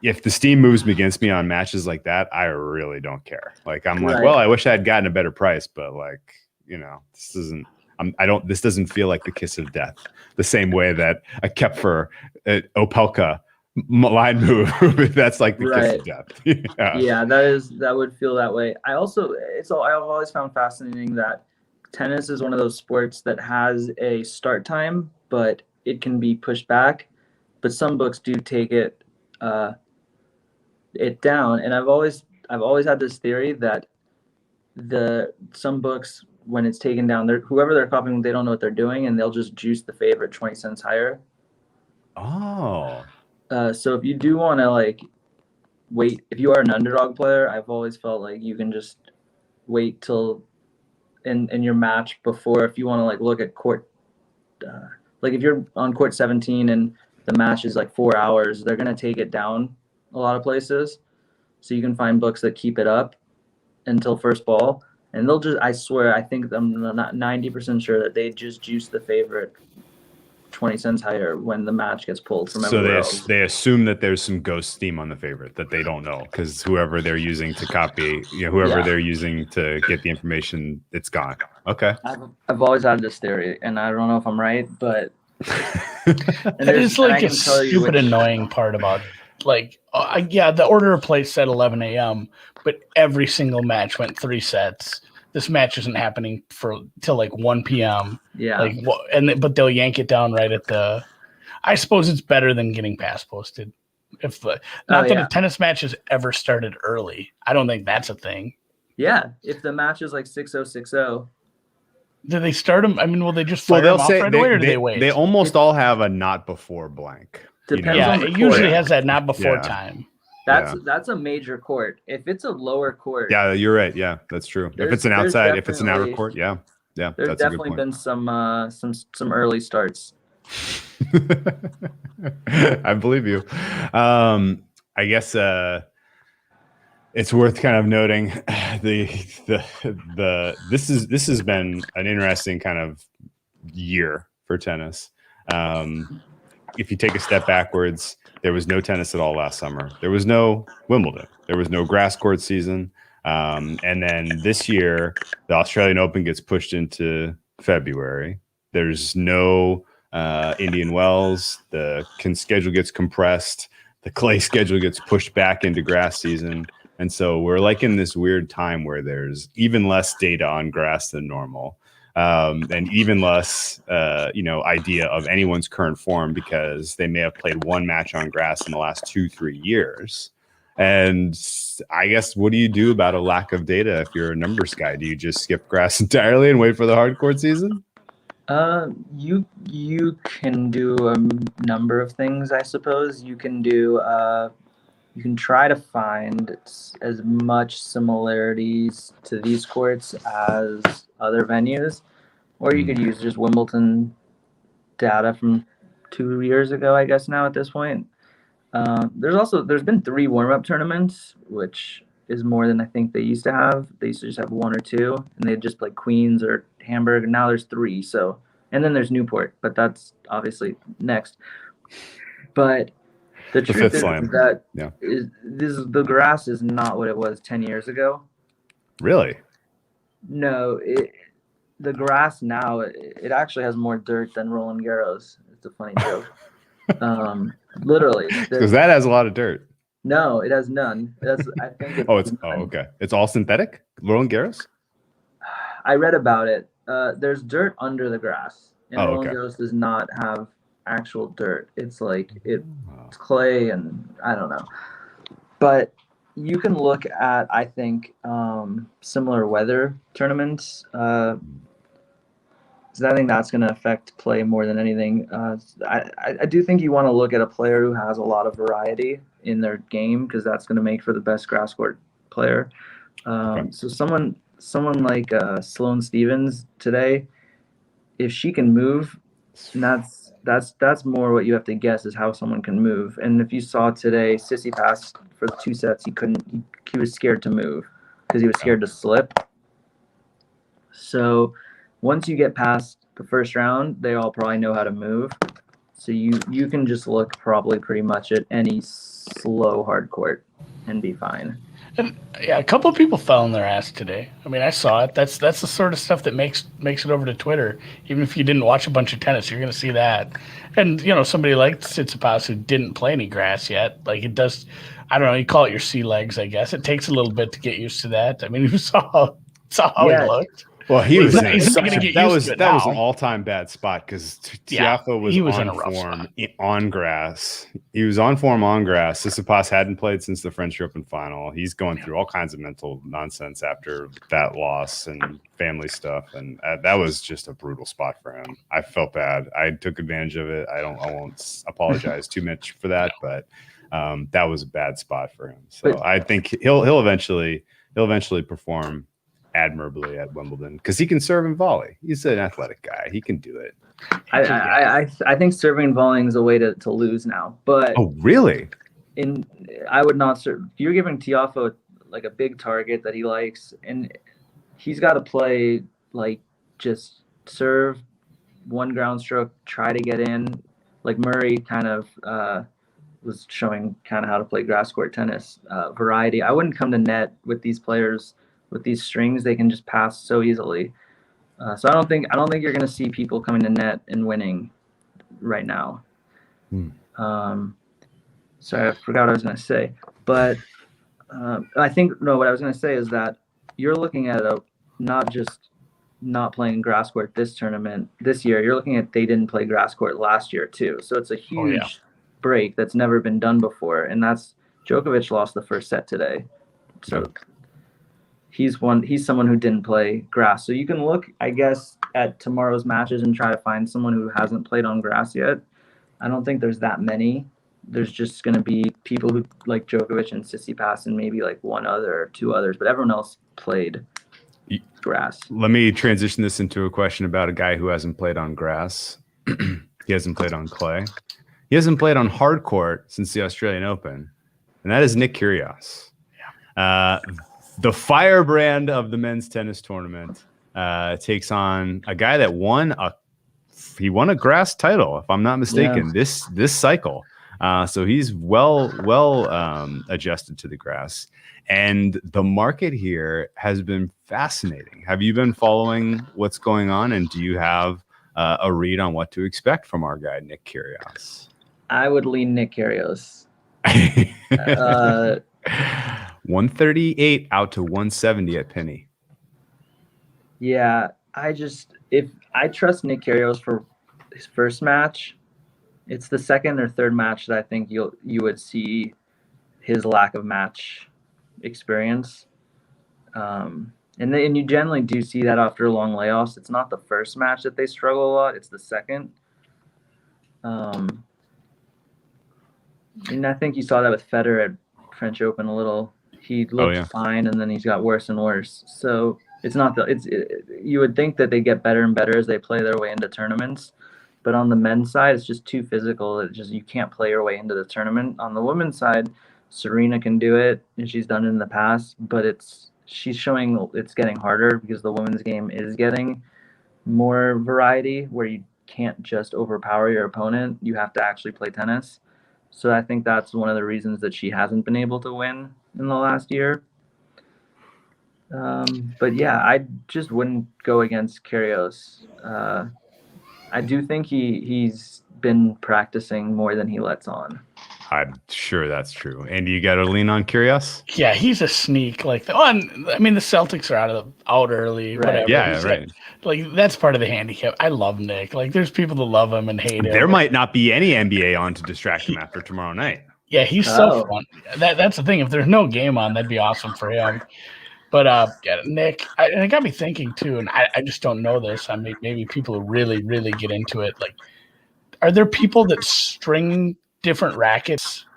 If the steam moves against me on matches like that, I really don't care. Like I'm like, well, I wish I had gotten a better price, but like, this doesn't feel like the kiss of death the same way that a Kepfer Opelka line move. That's like the kiss of death. that would feel that way. I've always found fascinating that tennis is one of those sports that has a start time, but it can be pushed back. But some books do take it down, and I've always had this theory that some books, when it's taken down, whoever they're copying, they don't know what they're doing, and they'll just juice the favorite 20 cents higher. Oh. So if you do want to like wait, if you are an underdog player, I've always felt like you can just wait till in your match before, if you want to like look at court, like if you're on court 17 and the match is like 4 hours, they're going to take it down a lot of places. So you can find books that keep it up until first ball, and they'll just, I swear, I think I'm not 90% sure that they just juice the favorite 20 cents higher when the match gets pulled from everywhere else. They assume that there's some ghost theme on the favorite that they don't know, because whoever they're using to copy, whoever they're using to get the information, it's gone. Okay. I've always had this theory, and I don't know if I'm right, but it's like a stupid annoying part about like the order of play said 11 a.m., but every single match went 3 sets. This match isn't happening till like 1 p.m. Yeah. But they'll yank it down right at the. I suppose it's better than getting pass posted. Not that a tennis match has ever started early. I don't think that's a thing. Yeah, if the match is like 6:0, 6:0. Do they start them? I mean, will they just fire them off right away, or do they wait? They almost all have a not before blank. Depends on the it usually has that not before time. That's a major court. If it's a lower court, yeah, you're right. Yeah, that's true. If it's an outside, if it's an outer court, yeah, there's that's definitely been some early starts. I believe you. I guess it's worth kind of noting this has been an interesting kind of year for tennis. If you take a step backwards, there was no tennis at all last summer. There was no Wimbledon. There was no grass court season. And then this year, the Australian Open gets pushed into February. There's no Indian Wells. The schedule gets compressed. The clay schedule gets pushed back into grass season. And so we're like in this weird time where there's even less data on grass than normal. And even less, idea of anyone's current form, because they may have played one match on grass in the last 2-3 years. And I guess, what do you do about a lack of data if you're a numbers guy? Do you just skip grass entirely and wait for the hard court season? You can do a number of things, I suppose. You can do you can try to find as much similarities to these courts as other venues, or you could use just Wimbledon data from 2 years ago, I guess, now at this point. There's been 3 warm-up tournaments, which is more than I think they used to have. They used to just have 1 or 2, and they'd just play Queens or Hamburg, and now there's 3. So, and then there's Newport, but that's obviously next. But the truth is that the grass is not what it was 10 years ago. Really? No, the grass now, it actually has more dirt than Roland Garros. It's a funny joke. Literally. Because that has a lot of dirt. No, it has none. I think it's okay. It's all synthetic? Roland Garros? I read about it. There's dirt under the grass. And Roland Garros does not have actual dirt. It's like it's clay, and I don't know. But you can look at, I think, similar weather tournaments. So I think that's going to affect play more than anything. I do think you want to look at a player who has a lot of variety in their game, because that's going to make for the best grass court player. So someone like Sloane Stephens today, if she can move, and that's more what you have to guess, is how someone can move. And if you saw today, Tsitsipas for the 2 sets, he was scared to move because he was scared to slip. So once you get past the first round, they all probably know how to move. So you can just look probably pretty much at any slow hard court and be fine. And a couple of people fell on their ass today. I mean, I saw it. That's the sort of stuff that makes it over to Twitter. Even if you didn't watch a bunch of tennis, you're going to see that. And somebody like Tsitsipas who didn't play any grass yet, like it does. I don't know. You call it your sea legs, I guess. It takes a little bit to get used to that. I mean, you saw how he looked. Well, that was an all-time bad spot, because Tiafoe was on form on grass. He was on form on grass. Tsitsipas hadn't played since the French Open final. He's going through all kinds of mental nonsense after that loss and family stuff, and that was just a brutal spot for him. I felt bad. I took advantage of it. I won't apologize too much for that, but that was a bad spot for him. So I think he'll eventually perform. admirably at Wimbledon because he can serve and volley. He's an athletic guy. He can do it. I think serving and volleying is a way to lose now. But oh, really? I would not serve. You're giving Tiafoe like a big target that he likes, and he's got to play like just serve, one ground stroke, try to get in. Like Murray kind of was showing kind of how to play grass court tennis variety. I wouldn't come to net with these players with these strings. They can just pass so easily. So I don't think you're going to see people coming to net and winning right now. Sorry, I forgot what I was going to say. But what I was going to say is that you're looking at not just not playing grass court this year. You're looking at they didn't play grass court last year too. So it's a huge break that's never been done before. And that's Djokovic lost the first set today. So he's someone who didn't play grass. So you can look, I guess, at tomorrow's matches and try to find someone who hasn't played on grass yet. I don't think there's that many. There's just going to be people who like Djokovic and Tsitsipas and maybe like one other or two others, but everyone else played grass. Let me transition this into a question about a guy who hasn't played on grass. He hasn't played on clay. He hasn't played on hard court since the Australian Open, and that is Nick Kyrgios. The firebrand of the men's tennis tournament takes on a guy that won a grass title, if I'm not mistaken, this cycle. So he's well adjusted to the grass. And the market here has been fascinating. Have you been following what's going on? And do you have a read on what to expect from our guy, Nick Kyrgios? I would lean Nick Kyrgios. 138 out to 170 at Penny. Yeah, if I trust Nick Kyrgios for his first match, it's the second or third match that I think you would see his lack of match experience. And you generally do see that after long layoffs. It's not the first match that they struggle a lot, it's the second. And I think you saw that with Federer at French Open a little. He looked fine, and then he's got worse and worse. So you would think that they get better and better as they play their way into tournaments. But on the men's side, it's just too physical. You can't play your way into the tournament. On the women's side, Serena can do it, and she's done it in the past. But she's showing it's getting harder because the women's game is getting more variety, where you can't just overpower your opponent. You have to actually play tennis. So I think that's one of the reasons that she hasn't been able to win in the last year. But yeah, I just wouldn't go against Kyrgios. I do think he's been practicing more than he lets on. I'm sure that's true. Andy, you got to lean on Kyrgios? Yeah, he's a sneak. the Celtics are out early. Right. Whatever. Yeah, right. That's part of the handicap. I love Nick. There's people that love him and hate him. There might not be any NBA on to distract him after tomorrow night. Yeah, he's so fun. That's the thing. If there's no game on, that'd be awesome for him. But Nick, it got me thinking too, and I just don't know this. I mean, maybe people who really, really get into it. Are there people that string different rackets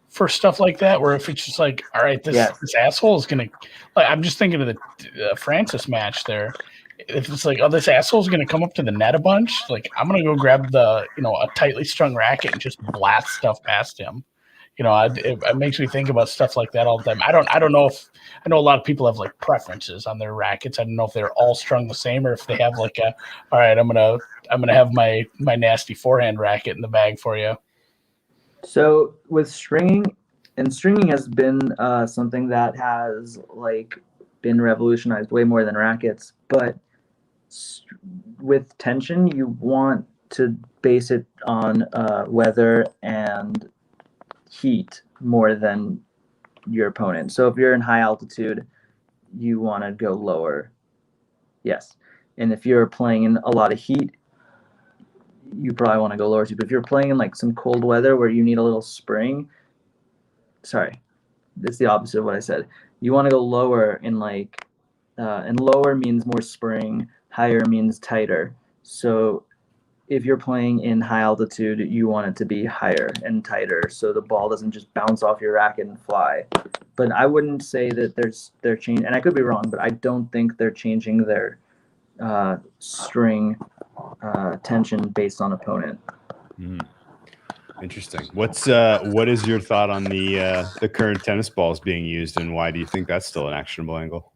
for stuff like that? Where if it's just all right, this asshole is gonna. I'm just thinking of the Francis match there. If it's this asshole is gonna come up to the net a bunch, I'm gonna go grab a tightly strung racket and just blast stuff past him. It makes me think about stuff like that all the time. I don't know if I know a lot of people have preferences on their rackets. I don't know if they're all strung the same or if they have all right, I'm gonna have my nasty forehand racket in the bag for you. So with stringing has been something that has been revolutionized way more than rackets. But with tension, you want to base it on weather and heat more than your opponent. So if you're in high altitude, you want to go lower. Yes. And if you're playing in a lot of heat, you probably want to go lower too. But if you're playing in some cold weather where you need a little spring, sorry, that's the opposite of what I said. You want to go lower and lower means more spring, higher means tighter. So if you're playing in high altitude, you want it to be higher and tighter so the ball doesn't just bounce off your racket and fly. But I wouldn't say that they're changing, and I could be wrong, but I don't think they're changing their string tension based on opponent. Interesting. What is your thought on the current tennis balls being used, and why do you think that's still an actionable angle?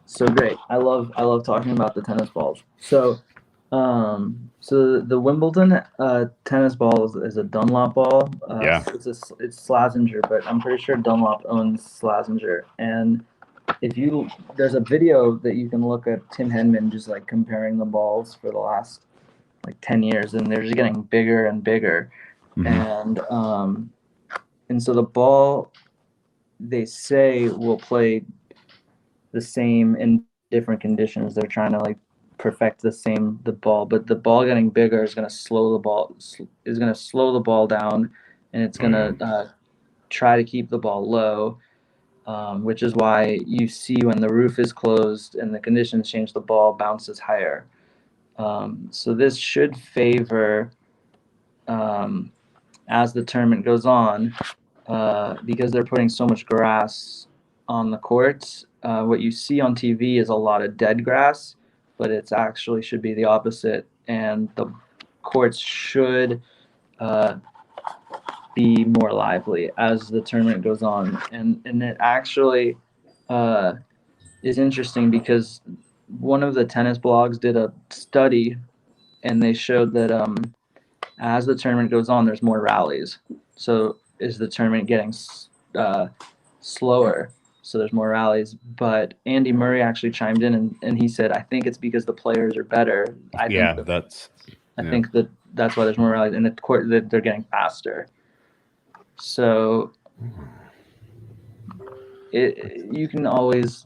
So great. I love talking about the tennis balls. So the Wimbledon tennis ball is a Dunlop ball. It's Slazenger, but I'm pretty sure Dunlop owns Slazenger. And there's a video that you can look at Tim Henman just like comparing the balls for the last like 10 years, and they're just getting bigger and bigger. And so the ball, they say, will play the same in different conditions. They're trying to like perfect the ball, but the ball getting bigger is going to slow the ball down, and it's going to try to keep the ball low, which is why you see when the roof is closed and the conditions change, the ball bounces higher. So this should favor as the tournament goes on, because they're putting so much grass on the courts. What you see on TV is a lot of dead grass, but it's actually should be the opposite, and the courts should be more lively as the tournament goes on. And it actually is interesting because one of the tennis blogs did a study, and they showed that as the tournament goes on, there's more rallies. So is the tournament getting slower? So there's more rallies. But Andy Murray actually chimed in, and he said, I think it's because the players are better. I think that's why there's more rallies, and the court that they're getting faster. So you can always,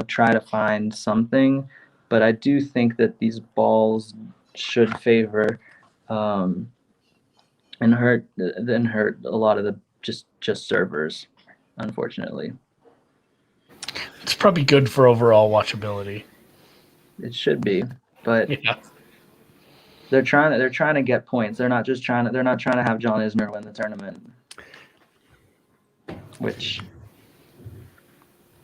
try to find something, but I do think that these balls should favor and hurt a lot of the just servers, unfortunately. It's probably good for overall watchability. It should be, but they're trying to get points. They're not trying to have John Isner win the tournament, which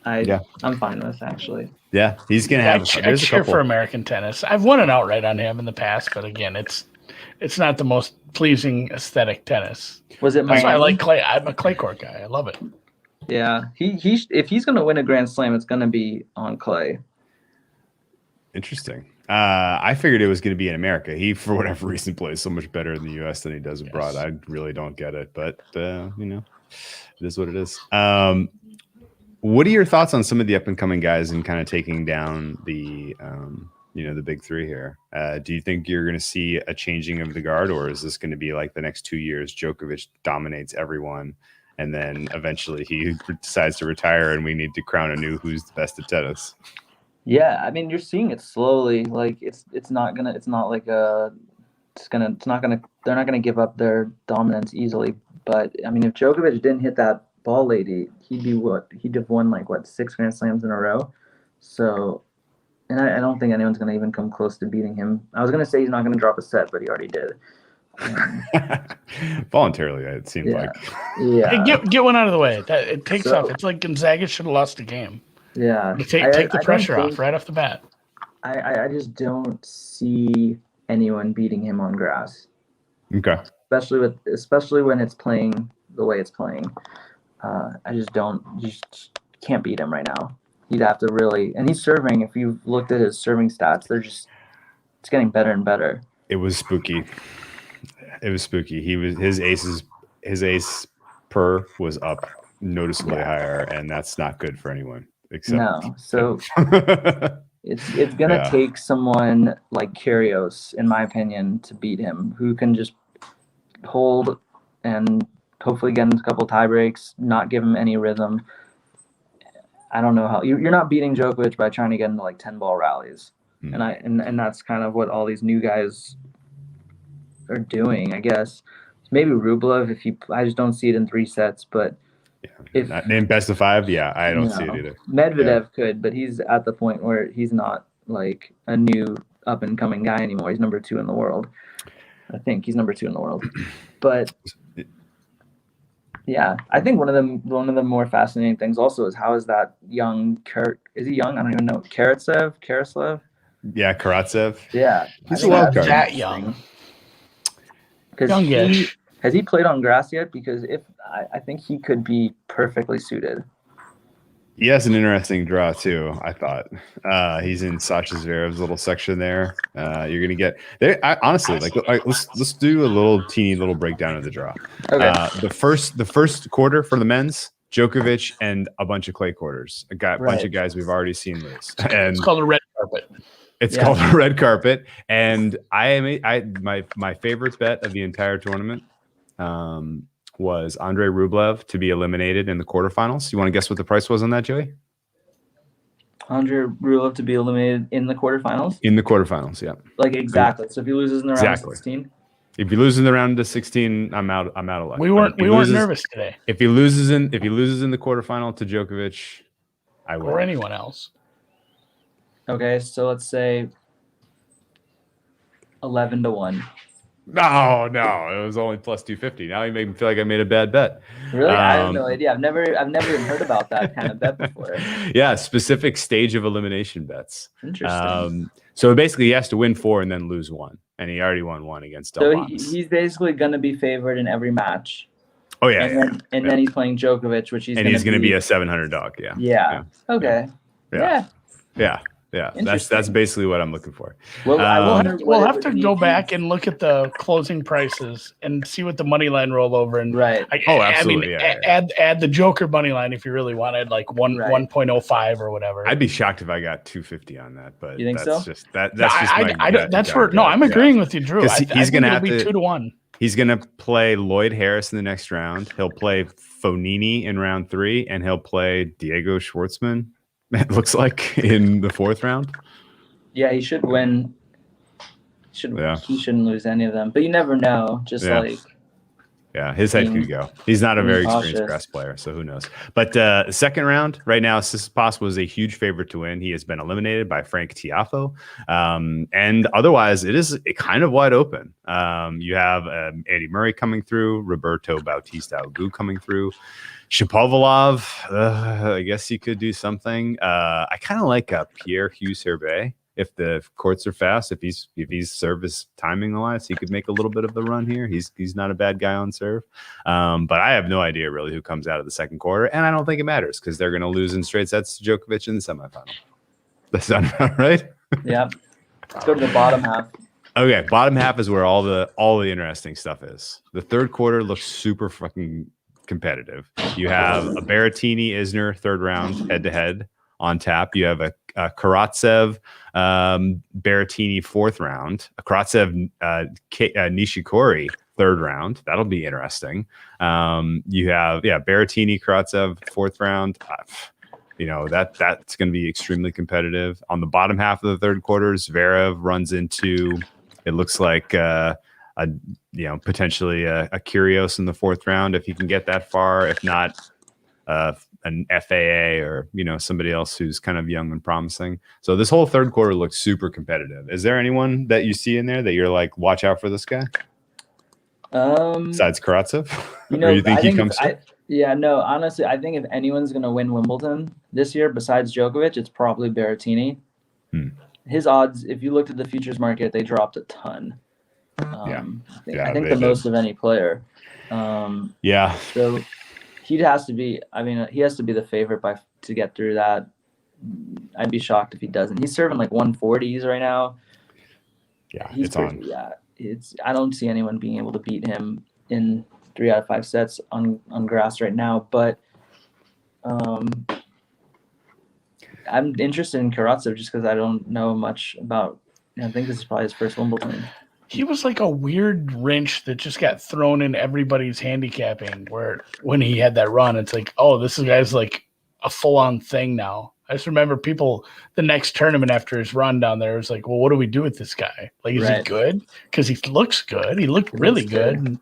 I'm fine with, actually. Yeah, he's gonna have. I cheer for American tennis. I've won an outright on him in the past, but again, it's not the most pleasing aesthetic tennis. Was it? That's why I like clay. I'm a clay court guy. I love it. Yeah, if he's gonna win a Grand Slam, it's gonna be on clay. Interesting. I figured it was going to be in America. He, for whatever reason, plays so much better in the U.S. than he does abroad. I really don't get it, but it is what it is. What are your thoughts on some of the up and coming guys and kind of taking down the the big three here? Do you think you're going to see a changing of the guard, or is this going to be like the next 2 years? Djokovic dominates everyone, and then eventually he decides to retire, and we need to crown a new who's the best at tennis. Yeah, I mean, you're seeing it slowly. Like they're not gonna give up their dominance easily. But I mean, if Djokovic didn't hit that ball lady, he'd have won 6 Grand Slams in a row. So, and I don't think anyone's gonna even come close to beating him. I was gonna say he's not gonna drop a set, but he already did. Voluntarily, it seemed like. Yeah. Hey, get one out of the way. It takes off. It's like Gonzaga should have lost a game. Yeah, take the pressure off right off the bat. I just don't see anyone beating him on grass. Okay. Especially when it's playing the way it's playing. You just can't beat him right now. He'd have to really, and he's serving. If you've looked at his serving stats, it's getting better and better. It was spooky. His ace per was up noticeably higher, and that's not good for anyone. So it's gonna take someone like Kyrus, in my opinion, to beat him, who can just hold and hopefully get into a couple tie breaks, not give him any rhythm. I don't know how you're not beating Djokovic by trying to get into 10-ball rallies, and that's kind of what all these new guys are doing, I guess. Maybe Rublev, I just don't see it in 3 sets, but. If named best of 5, I don't see it either. Medvedev could, but he's at the point where he's not a new up and coming guy anymore. He's number 2 in the world. I think he's number 2 in the world. But yeah, I think one of the more fascinating things also is how is that young is he young? I don't even know. Karaslev? Yeah, Karatsev. Yeah. He's a wild card. That young. Because has he played on grass yet? Because I think he could be perfectly suited. He has an interesting draw too. I thought he's in Sasha Zverev's little section there. You're gonna get there. Honestly, let's do a teeny little breakdown of the draw. Okay. The first quarter for the men's, Djokovic and a bunch of clay quarters. Bunch of guys we've already seen lose. And it's called a red carpet. It's called a red carpet, and my favorite bet of the entire tournament was Andrei Rublev to be eliminated in the quarterfinals. You want to guess what the price was on that, Joey? Andrei Rublev to be eliminated in the quarterfinals? In the quarterfinals, yeah. Like exactly. So if he loses in the round of 16? If he loses in the round of 16, I'm out of luck. We weren't nervous today. If he loses in the quarterfinal to Djokovic, I will. Or anyone else. Okay, so let's say 11-1. No, it was only plus 250. Now you make me feel like I made a bad bet. Really? I have no idea. I've never even heard about that kind of bet before. Yeah, specific stage of elimination bets. Interesting. So basically, he has to win 4 and then lose 1, and he already won 1 against Del So he's basically going to be favored in every match. Oh yeah, then he's playing Djokovic, which he's going to be a 700 dog. Yeah. Yeah. Okay. Yeah, that's basically what I'm looking for. We'll have to go back and look at the closing prices and see what the money line rollover and absolutely. Add the Joker money line if you really wanted like 1.05 or whatever. I'd be shocked if I got 250 on that, but you think that's so? I'm agreeing with you, Drew. He's going to have to be 2-1. He's going to play Lloyd Harris in the next round. He'll play Fonini in round 3, and he'll play Diego Schwartzman. It looks like in the 4th round. Yeah, he should win. He shouldn't lose any of them, but you never know. His head could go. He's not a very experienced grass player, so who knows? But the second round, right now, Tsitsipas was a huge favorite to win. He has been eliminated by Frank Tiafoe, and otherwise, it is kind of wide open. You have Andy Murray coming through, Roberto Bautista Agut coming through. Shapovalov, I guess he could do something. I kind of like Pierre Hughes Hervé. If the courts are fast, if he's service timing wise, he could make a little bit of the run here. He's not a bad guy on serve. But I have no idea really who comes out of the second quarter, and I don't think it matters because they're going to lose in straight sets to Djokovic in the semifinal. That sound about right? Yeah. Let's go to the bottom half. Okay, bottom half is where all the interesting stuff is. The third quarter looks super fucking competitive. You have a Berrettini Isner third round head to head on tap. You have a Karatsev Berrettini 4th round, a Karatsev Nishikori 3rd round. That'll be interesting. You have Berrettini Karatsev 4th round. That's going to be extremely competitive. On the bottom half of the third quarter, Zverev runs into, it looks like potentially a Kyrus in the 4th round if he can get that far. If not, an FAA or somebody else who's kind of young and promising. So this whole third quarter looks super competitive. Is there anyone that you see in there that you're like, watch out for this guy? Besides Karatsev, or you think he comes? Honestly, I think if anyone's going to win Wimbledon this year besides Djokovic, it's probably Berrettini. His odds, if you looked at the futures market, they dropped a ton. I think the most of any player. So he has to be the favorite to get through that. I'd be shocked if he doesn't. He's serving like 140s right now. I don't see anyone being able to beat him in 3 out of 5 sets on grass right now. But I'm interested in Karatsev just because I don't know much about. I think this is probably his first Wimbledon. He was like a weird wrench that just got thrown in everybody's handicapping where when he had that run, it's like, oh, this guy's like a full-on thing now. I just remember people the next tournament after his run down there was like, well, what do we do with this guy? Like, is he good? Because he looks good. He looked really good.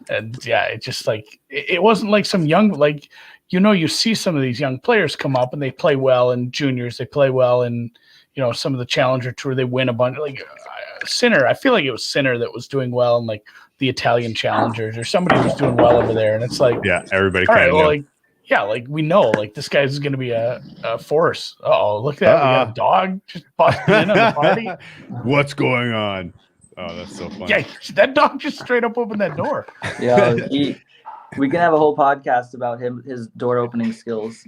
And it just like, it wasn't like some young, like, you see some of these young players come up and they play well in juniors. They play well in, some of the Challenger Tour, they win a bunch. Like Sinner, I feel like it was Sinner that was doing well in like the Italian Challengers, or somebody was doing well over there. And it's like, yeah, everybody all right, kind of well, know. like, yeah, like we know, like this guy's going to be a force. Oh, look at that. We got a dog just busting in on the party. What's going on? Oh, that's so funny. Yeah, that dog just straight up opened that door. Yeah, we can have a whole podcast about his door opening skills.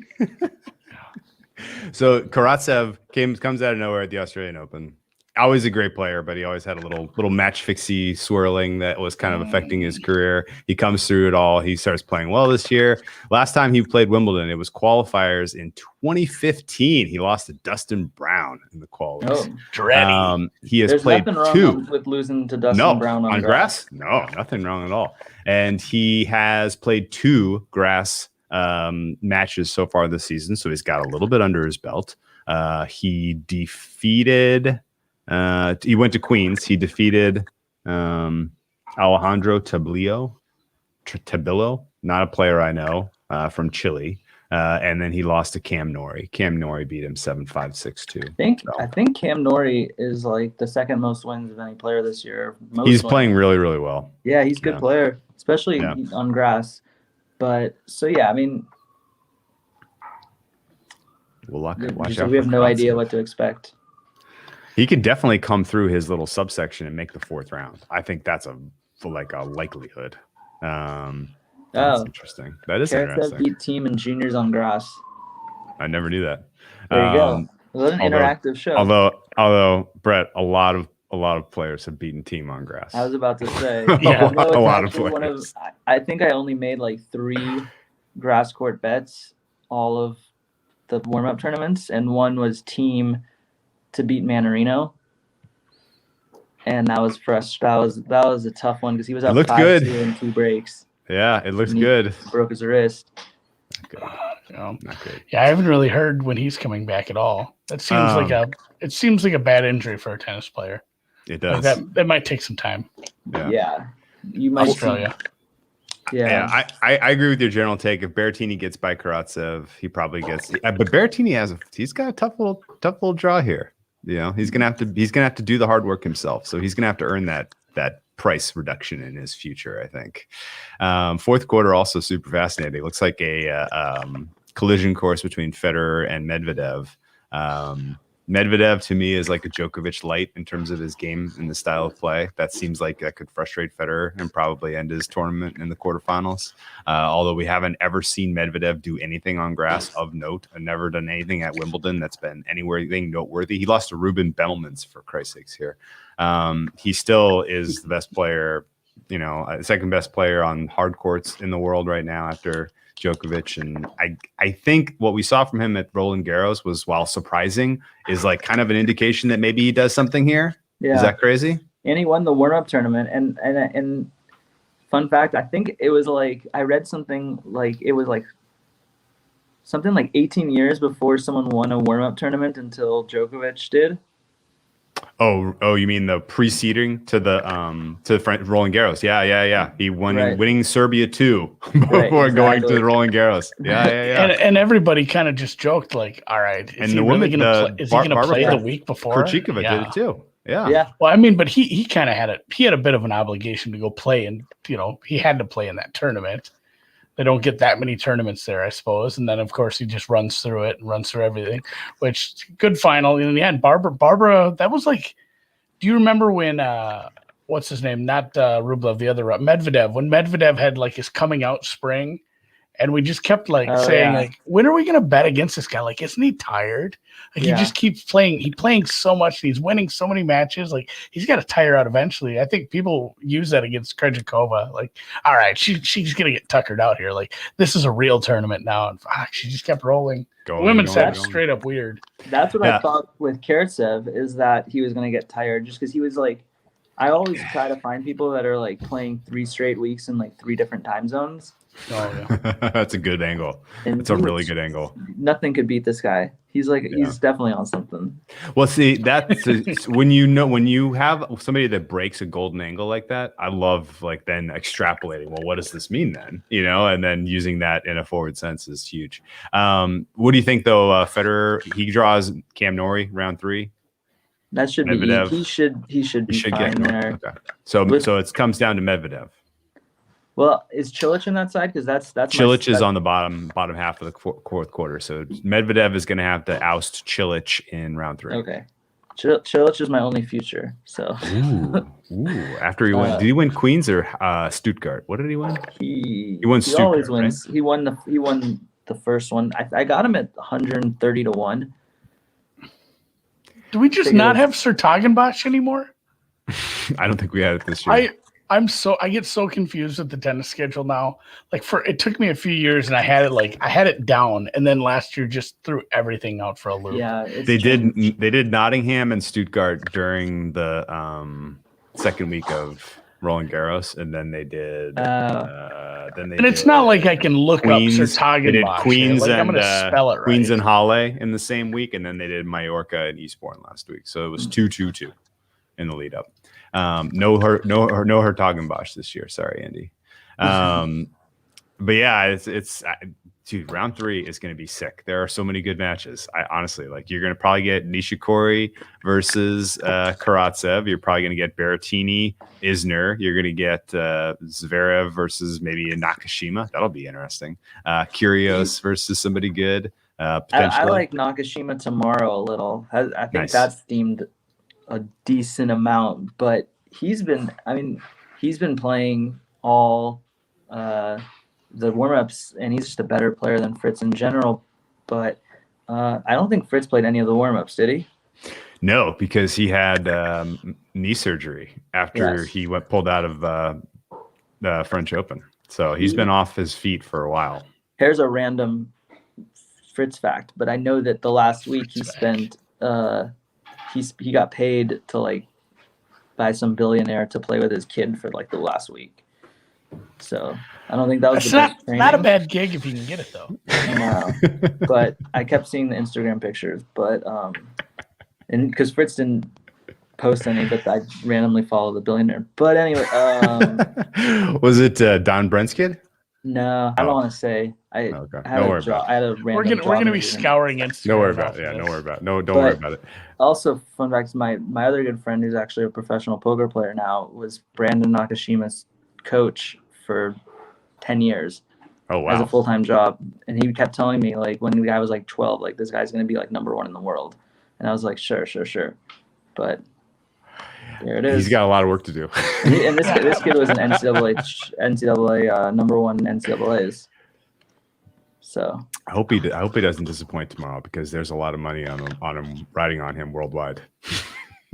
So Karatsev comes out of nowhere at the Australian Open. Always a great player, but he always had a little match fixie swirling that was kind of affecting his career. He comes through it all. He starts playing well this year. Last time he played Wimbledon, it was qualifiers in 2015. He lost to Dustin Brown in the qualies. He has played nothing wrong two with losing to Dustin Brown on grass. No, nothing wrong at all. And he has played 2 grass matches so far this season, so he's got a little bit under his belt. He defeated. He went to Queens. He defeated Alejandro Tabillo, not a player I know, from Chile. And then he lost to Cam Norrie. Cam Norrie beat him 7-5, 6-2. I think Cam Norrie is like the second most wins of any player this year. He's playing really, really well. Yeah, he's a good player, especially on grass. But so yeah, I mean, we have no idea what to expect. He could definitely come through his little subsection and make the 4th round. I think that's a likelihood. That's interesting. That is interesting. Beat team and juniors on grass. I never knew that. There you go. It was an interactive show. Although Brett, a lot of players have beaten team on grass. I was about to say, a lot of players. I think I only made like 3 grass court bets all of the warm up tournaments, and one was team to beat Manarino, and that was that was a tough one because he was up 5-2 in 2 breaks. Yeah, it looks good. Broke his wrist. Not good. Yeah, I haven't really heard when he's coming back at all. That seems like a bad injury for a tennis player. It does. Like that might take some time. Yeah. You might Australia. Yeah, I agree with your general take. If Berrettini gets by Karatsev, he probably gets. But Berrettini he's got a tough little draw here. He's gonna have to do the hard work himself. So he's gonna have to earn that price reduction in his future, I think. 4th quarter also super fascinating. Looks like a collision course between Federer and Medvedev. Medvedev to me is like a Djokovic light in terms of his game and the style of play. That seems like that could frustrate Federer and probably end his tournament in the quarterfinals. Although we haven't ever seen Medvedev do anything on grass of note, and never done anything at Wimbledon that's been anything noteworthy. He lost to Ruben Bemelmans, for Christ's sakes here. He still is the best player, second best player on hard courts in the world right now after Djokovic. And I think what we saw from him at Roland Garros was, while surprising, is like kind of an indication that maybe he does something here. Yeah. Is that crazy? And he won the warm-up tournament. And fun fact, I think it was like, I read something like it was like something like 18 years before someone won a warm-up tournament until Djokovic did. Oh, you mean the preceding to the Roland Garros? Yeah. He won winning Serbia 2 before going to the Roland Garros. Yeah. And everybody kind of just joked like, all right, is he really going to play the week before? Krejcikova did it too. Yeah. Well, I mean, but he kind of had a bit of an obligation to go play, and he had to play in that tournament. They don't get that many tournaments there, I suppose. And then, of course, he just runs through it and runs through everything, which good final. In the end, Barbara, that was like, do you remember when, what's his name? Not Rublev, the other, Medvedev. When Medvedev had like his coming out spring, and we just kept saying, like, when are we going to bet against this guy? Like, isn't he tired? Like, he just keeps playing. He's playing so much. He's winning so many matches. Like, he's got to tire out eventually. I think people use that against Krejcikova. Like, all right, she's going to get tuckered out here. Like, this is a real tournament now. And she just kept rolling. Women's set straight up weird. That's what I thought with Karatsev, is that he was going to get tired just because he was like, I always try to find people that are like playing 3 straight weeks in like 3 different time zones. Oh, yeah. That's a good angle. It's a really good angle. Nothing could beat this guy. He's definitely on something. Well, see, that's when you have somebody that breaks a golden angle like that, I love like then extrapolating. Well, what does this mean then? And then using that in a forward sense is huge. What do you think though? Federer, he draws Cam Norrie round 3. That should be Medvedev. he should be fine there. Okay. So it comes down to Medvedev. Well, is Cilic in that side? Because that's Cilic is on the bottom half of the fourth quarter. So Medvedev is going to have to oust Cilic in round 3. Okay. Cilic is my only future. So. Ooh. After he won, did he win Queens or Stuttgart? What did he win? He won Stuttgart. Always wins. Right? He won the first one. I got him at 130 to 1. Do we just not have Sertagenbosch anymore? I don't think we had it this year. I get so confused with the tennis schedule now. Like it took me a few years and I had it down, and then last year just threw everything out for a loop. Yeah, they did Nottingham and Stuttgart during the second week of Roland Garros, and then they did. And it's not like I can look Queens, up Sertagenbosch. They did Queens I'm and gonna spell it right. Queens and Halle in the same week, and then they did Mallorca and Eastbourne last week. So it was 2-2-2 in the lead up. No Hertogenbosch this year. Sorry, Andy. But yeah, it's dude, round 3 is going to be sick. There are so many good matches. I honestly, like, you're going to probably get Nishikori versus Karatsev. You're probably going to get Berrettini, Isner. You're going to get Zverev versus maybe a Nakashima. That'll be interesting. Kyrus versus somebody good. I like Nakashima tomorrow a little. I think that's themed a decent amount, but he's been playing all the warm-ups, and he's just a better player than Fritz in general. But I don't think Fritz played any of the warm-ups, did he? No, because he had knee surgery after he pulled out of the French Open. So he's been off his feet for a while. Here's a random Fritz fact, but I know that the last week he spent he got paid to by some billionaire to play with his kid for the last week. So I don't think that was not a bad gig if you can get it though. No, but I kept seeing the Instagram pictures, but and because Fritz didn't post any, but I randomly follow the billionaire. But anyway, was it Don Brent's kid? No, I don't want to say. I had a random. We're gonna be scouring Instagram. Don't worry about it. Yeah, don't worry about it. No, don't worry about it. Also, fun fact: my other good friend, who's actually a professional poker player now, was Brandon Nakashima's coach for 10 years. Oh wow! As a full-time job, and he kept telling me when the guy was 12, this guy's gonna be number 1 in the world, and I was like, sure, but there it is. He's got a lot of work to do. And this kid was an NCAA number 1 NCAAs. So I hope he doesn't disappoint tomorrow, because there's a lot of money on him riding on him worldwide.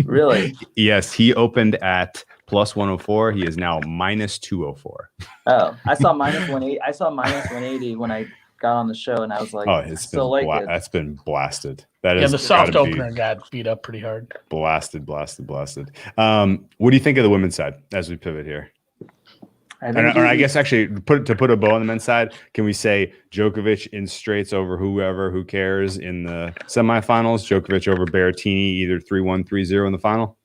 Really? Yes, he opened at plus 104. He is now minus 204. Oh, I saw minus 180. I saw minus 180 when I got on the show, and I was like, it's that's been blasted. The soft opener got beat up pretty hard. Blasted. What do you think of the women's side as we pivot here? I guess actually to put a bow on the men's side, can we say Djokovic in straights over who cares in the semifinals? Djokovic over Berrettini, either 3-1, 3-0 in the final.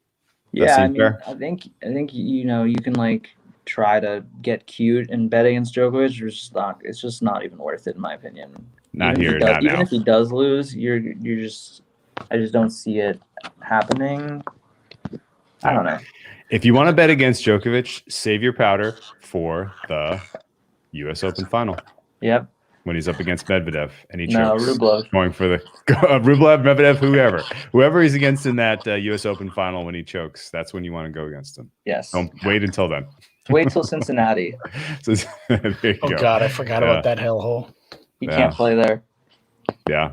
Yeah, I think you can try to get cute and bet against Djokovic. It's just not even worth it in my opinion. Even if he does lose, I just don't see it happening. I don't know. If you want to bet against Djokovic, save your powder for the U.S. Open final. Yep. When he's up against Medvedev and he chokes. Rublev. Going for the Rublev, Medvedev, whoever he's against in that U.S. Open final when he chokes, that's when you want to go against him. Yes. Don't wait until then. Wait till Cincinnati. God, I forgot about that hellhole. He can't play there. Yeah.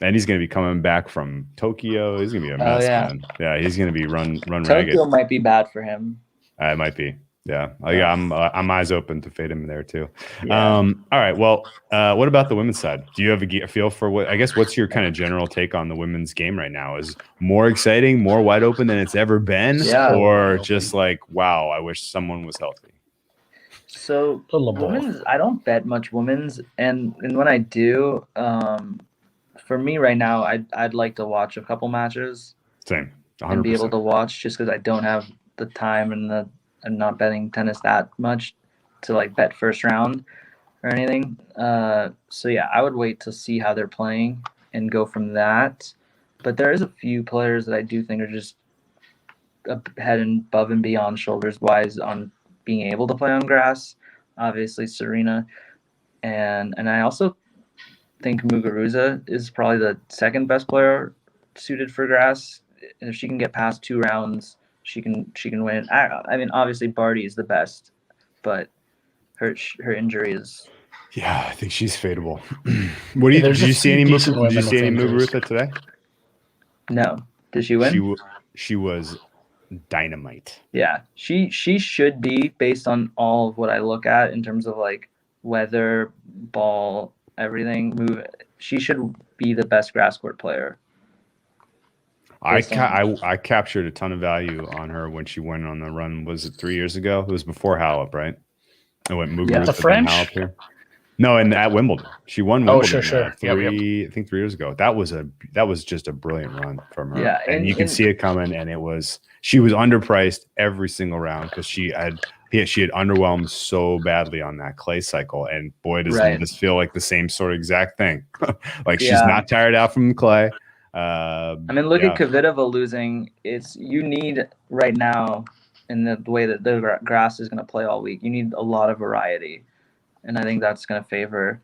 And he's going to be coming back from Tokyo. He's going to be a mess, man. Yeah, he's going to be run ragged. Tokyo might be bad for him. It might be. Yeah. I'm eyes open to fade him there too. Yeah. All right. Well, what about the women's side? Do you have a feel for what's your kind of general take on the women's game right now? Is more exciting, more wide open than it's ever been? Yeah. Or just wow, I wish someone was healthy? So women's, I don't bet much women's. And when I do, for me right now, I'd like to watch a couple matches. Same. 100%. And be able to watch, just because I don't have the time and I'm not betting tennis that much to bet first round or anything. So yeah, I would wait to see how they're playing and go from that. But there is a few players that I do think are just ahead and above and beyond shoulders wise on being able to play on grass. Obviously, Serena, and I also think Muguruza is probably the second best player suited for grass. If she can get past 2 rounds, she can win. I mean, obviously Barty is the best, but her injury is. Yeah, I think she's fadeable. What do you? Did you see any Muguruza today? No. Did she win? She was dynamite. Yeah, she should be, based on all of what I look at in terms of like weather, ball, everything. She should be the best grass court player. I captured a ton of value on her when she went on the run. Was it 3 years ago? It was before Halep, right? I went Muguruza, the French. Halep here. No, and at Wimbledon, she won Wimbledon. Oh, sure. I think 3 years ago. That was just a brilliant run from her. Yeah, and you can see it coming. And she was underpriced every single round because she had underwhelmed so badly on that clay cycle. And boy, does this feel like the same sort of exact thing. Like she's not tired out from the clay. I mean, look at Kvitova losing. You need right now, in the way that the grass is going to play all week, you need a lot of variety. And I think that's going to favor.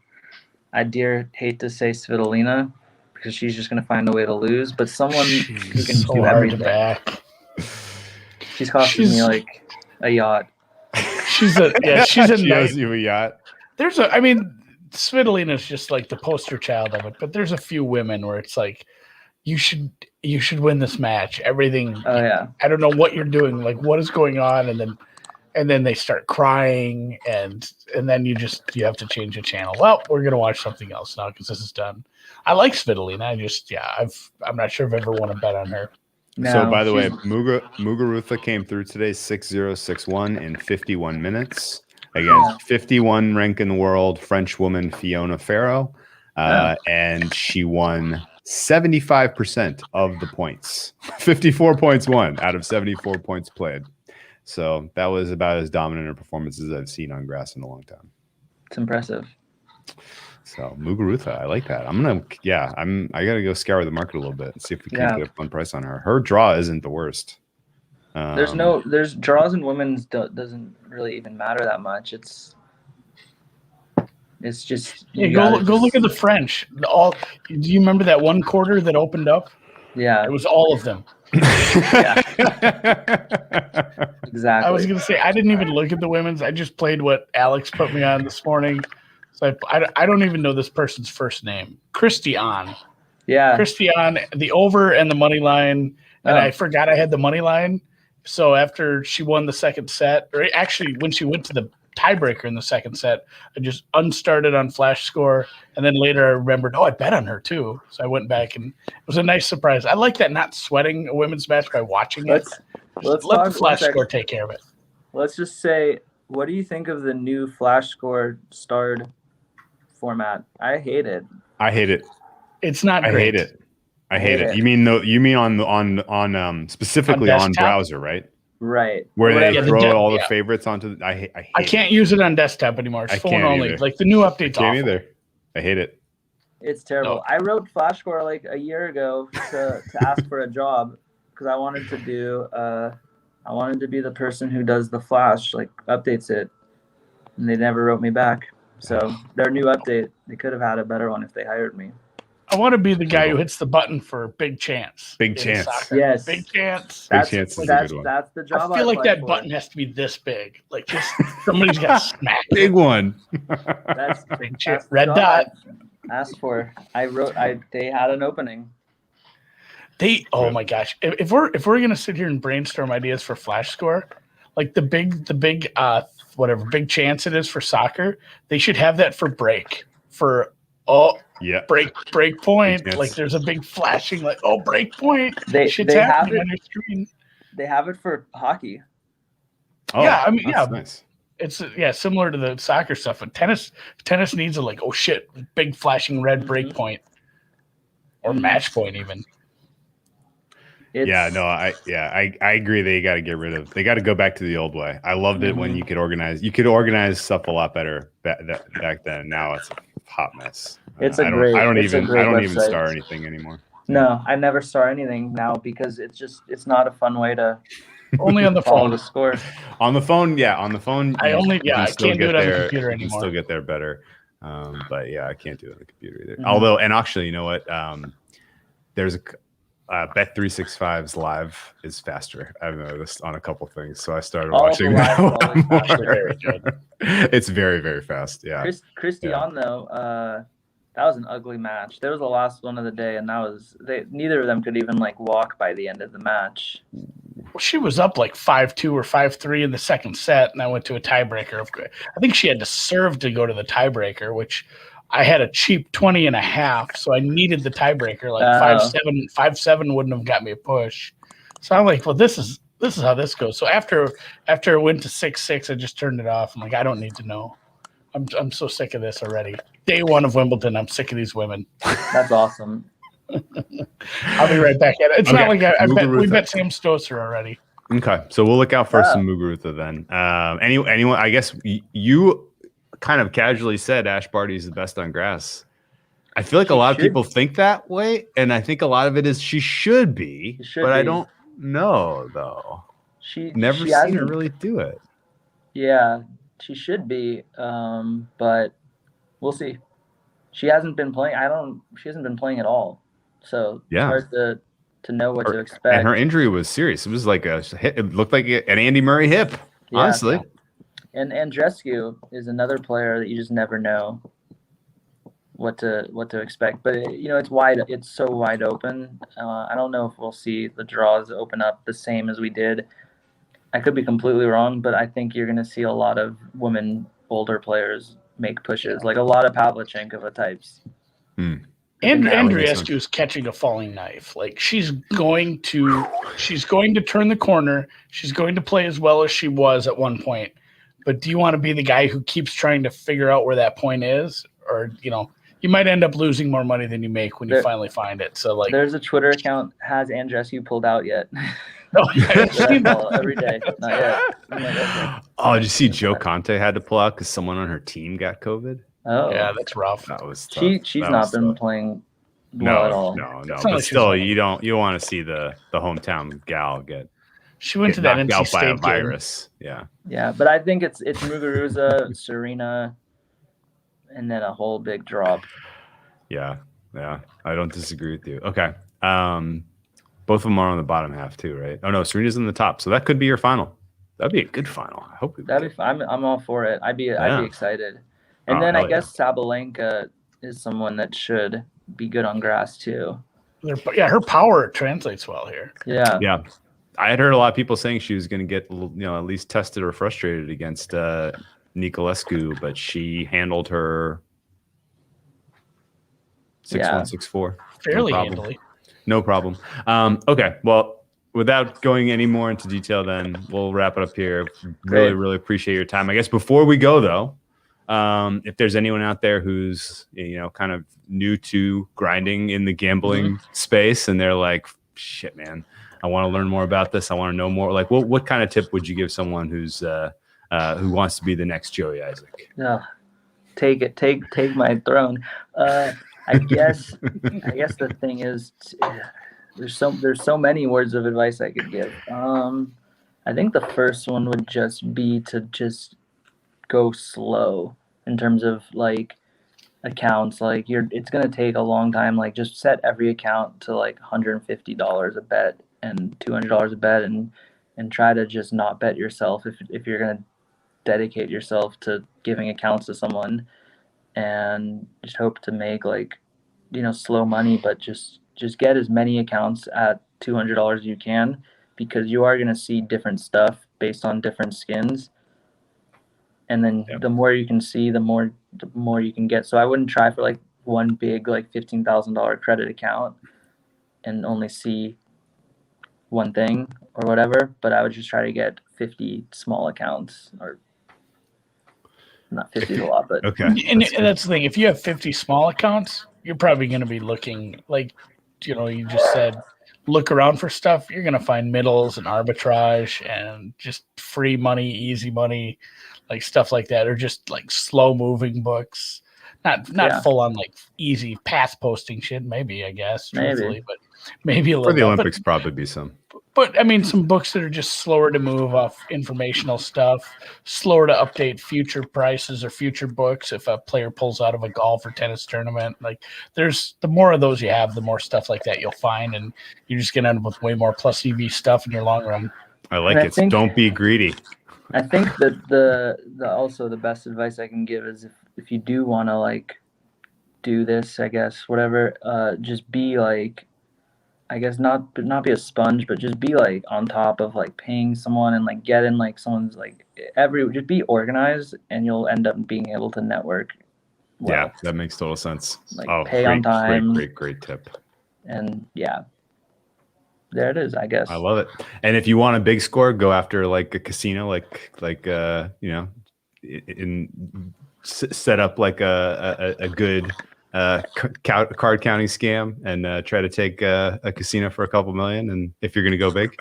I hate to say Svitolina because she's just going to find a way to lose, but someone who can do everything. She's costing me like a yacht. She's a she owes you a yacht. Svitolina is just like the poster child of it, but there's a few women where it's like, you should win this match. Everything. Oh yeah. I don't know what you're doing. Like, what is going on? And then they start crying, and then you have to change the channel. Well, we're gonna watch something else now because this is done. I like Svitolina. I'm not sure if I've ever won a bet on her. No, so by the way, Muguruza came through today 6-0, 6-1 in 51 minutes against 51 rank in the world French woman Fiona Ferro, and she won 75% of the points. 54 points won out of 74 points played. So that was about as dominant a performance as I've seen on grass in a long time. It's impressive. So Muguruza, I like that. I gotta go scour the market a little bit and see if we can get a fun price on her. Her draw isn't the worst. There's draws in women's doesn't really even matter that much. It's just go look at the French. Do you remember that one quarter that opened up? Yeah, it was all of them. Exactly. I was gonna say I didn't even look at the women's. I just played what Alex put me on this morning. So I don't even know this person's first name. Christian. Yeah. Christian, the over and the money line, and I forgot I had the money line. So after she won the second set, or actually when she went to the tiebreaker in the second set, I just unstarted on Flash Score, and then later I remembered, I bet on her too. So I went back, and it was a nice surprise. I like that, not sweating a women's match by watching it. Let's let the Flash Score take care of it. Let's just say, what do you think of the new Flash Score starred format? I hate it. It's not great. I hate it. You mean on specifically on browser, right? Right. Where they throw all the favorites onto the, I can't use it on desktop anymore. It's phone only. Either. Like the new update's awful. Either. I hate it. It's terrible. No. I wrote Flash Score like a year ago to ask for a job because I wanted to do I wanted to be the person who does the Flash, like updates it, and they never wrote me back. So their new update, they could have had a better one if they hired me. I want to be the guy who hits the button for Big Chance. Big Chance. Yes. Big Chance. Big Chance is a good one. That's the job. I feel like that button has to be this big. Like just somebody's got to smack big one. That's Big Chance. Red dot. Asked for. They had an opening. Oh my gosh. If we're gonna sit here and brainstorm ideas for Flash Score, like the big whatever Big Chance it is for soccer, they should have that for break. Break point. Like there's a big flashing like break point. They have it on your screen. They have it for hockey. Oh, yeah, I mean, nice. It's similar to the soccer stuff. But tennis needs a big flashing red break point or match point even. I agree. They got to get rid of. They got to go back to the old way. I loved it when you could organize. You could organize stuff a lot better back then. Now it's a hot mess. I don't even start anything anymore. No, I never start anything now because it's not a fun way to Only on the follow phone. the score. On the phone, yeah. On the phone, I still can't do get it on the there. computer You can anymore. still get there better. But yeah, I can't do it on the computer either. Mhm. Although, and actually, you know what? There's a Bet365's live is faster. I've noticed on a couple things, so I started watching the that. live is always one faster. more. Very good. It's very, very fast. Yeah. Christian though, that was an ugly match. There was the last one of the day, and neither of them could even like walk by the end of the match. Well, she was up like 5-2 or 5-3 in the second set, and I went to a tiebreaker. I think she had to serve to go to the tiebreaker, which I had a cheap 20.5, so I needed the tiebreaker. Like 5-7, 5-7 wouldn't have got me a push. So I'm like, well, this is how this goes. So after it went to 6-6, I just turned it off. I'm like, I don't need to know. I'm so sick of this already. Day one of Wimbledon, I'm sick of these women. That's awesome. I'll be right back at it. It's not like we bet Sam Stosur already. Okay, so we'll look out for some Muguruza then. Anyone? I guess you kind of casually said Ash Barty is the best on grass. I feel like a lot of people think that way, and I think a lot of it is she should be, but I don't know though. She never seen her really do it. Yeah, she should be, but we'll see. She hasn't been playing. She hasn't been playing at all. So it's hard to know what to expect. And her injury was serious. It was like it looked like an Andy Murray hip, honestly. And Andreescu is another player that you just never know what to expect. But it's so wide open. I don't know if we'll see the draws open up the same as we did. I could be completely wrong, but I think you're going to see a lot of women older players make pushes, like a lot of Pavlyuchenkova types. And Andreescu is catching a falling knife. Like she's going to turn the corner. She's going to play as well as she was at one point. But do you want to be the guy who keeps trying to figure out where that point is? Or, you might end up losing more money than you make when you finally find it. So there's a Twitter account, has Andreescu pulled out yet? Oh, yeah, every day. Not yet. I'm like, okay. Oh, did you see Joe Conte had to pull out because someone on her team got COVID? Oh, yeah, that's rough. That was tough. She's not been playing well at all. No. But still, you want to see the hometown gal get. She went to that NC State by a virus. Game. Yeah, but I think it's Muguruza, Serena, and then a whole big drop. Yeah. I don't disagree with you. Okay. Both of them are on the bottom half too, right? Oh no, Serena's in the top, so that could be your final. That'd be a good final. I hope that'd be fun. I'm all for it. I'd be excited. And then I guess Sabalenka is someone that should be good on grass too. Yeah, her power translates well here. Yeah. I had heard a lot of people saying she was going to get, at least tested or frustrated against Niculescu, but she handled her 6-1, 6-4 fairly handily. No problem. Okay, well, without going any more into detail, then we'll wrap it up here. Really, really appreciate your time. I guess before we go, though, if there's anyone out there who's kind of new to grinding in the gambling space, and they're like, "Shit, man, I want to learn more about this. I want to know more." Like, what kind of tip would you give someone who's who wants to be the next Joey Isaac? Take it. Take my throne. I guess the thing is, there's so many words of advice I could give. I think the first one would just be to just go slow in terms of like accounts. Like it's gonna take a long time. Like just set every account to like $150 a bet and $200 a bet, and try to just not bet yourself if you're gonna dedicate yourself to giving accounts to someone. And just hope to make slow money, but just get as many accounts at $200 as you can, because you are going to see different stuff based on different skins. And then the more you can see, the more you can get. So I wouldn't try for one big $15,000 credit account and only see one thing or whatever, but I would just try to get 50 small accounts, or not 50 is a lot, but okay. And that's the thing. If you have 50 small accounts, you're probably going to be looking you just said, look around for stuff. You're going to find middles and arbitrage and just free money, easy money, stuff like that, or just slow moving books. Not full on like easy path posting shit. Maybe, I guess, truthfully, but maybe a For little the bit. Olympics, probably be some. But I mean, some books that are just slower to move off informational stuff, slower to update future prices or future books if a player pulls out of a golf or tennis tournament. Like, there's the more of those you have, the more stuff like that you'll find, and you're just gonna end up with way more plus EV stuff in your long run. I like it. Don't be greedy. I think that the also the best advice I can give is if you do want to like do this, I guess, whatever, just be like, I guess not be a sponge, but just be like on top of like paying someone and like getting like someone's like just be organized, and you'll end up being able to network well. Yeah, that makes total sense. Like pay on time. Great tip. And yeah, there it is, I guess. I love it. And if you want a big score, go after like a casino, set up like a good card counting scam, and try to take a casino for a couple million. And if you're going to go big,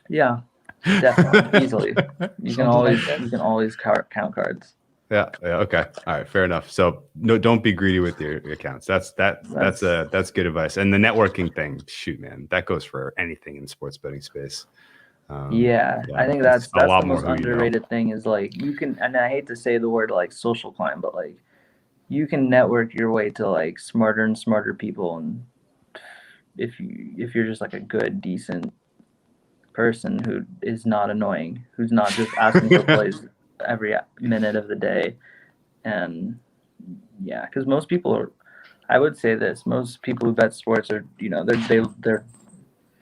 yeah, definitely, easily. You can always count cards. Yeah. Okay. All right. Fair enough. So no, don't be greedy with your accounts. That's good advice. And the networking thing, shoot, man, that goes for anything in the sports betting space. I think that's the most underrated thing is like you can, and I hate to say the word like social climb, but like you can network your way to like smarter and smarter people. And if you're just like a good, decent person who is not annoying, who's not just asking for plays every minute of the day. And yeah, because most people are, I would say this, most people who bet sports are,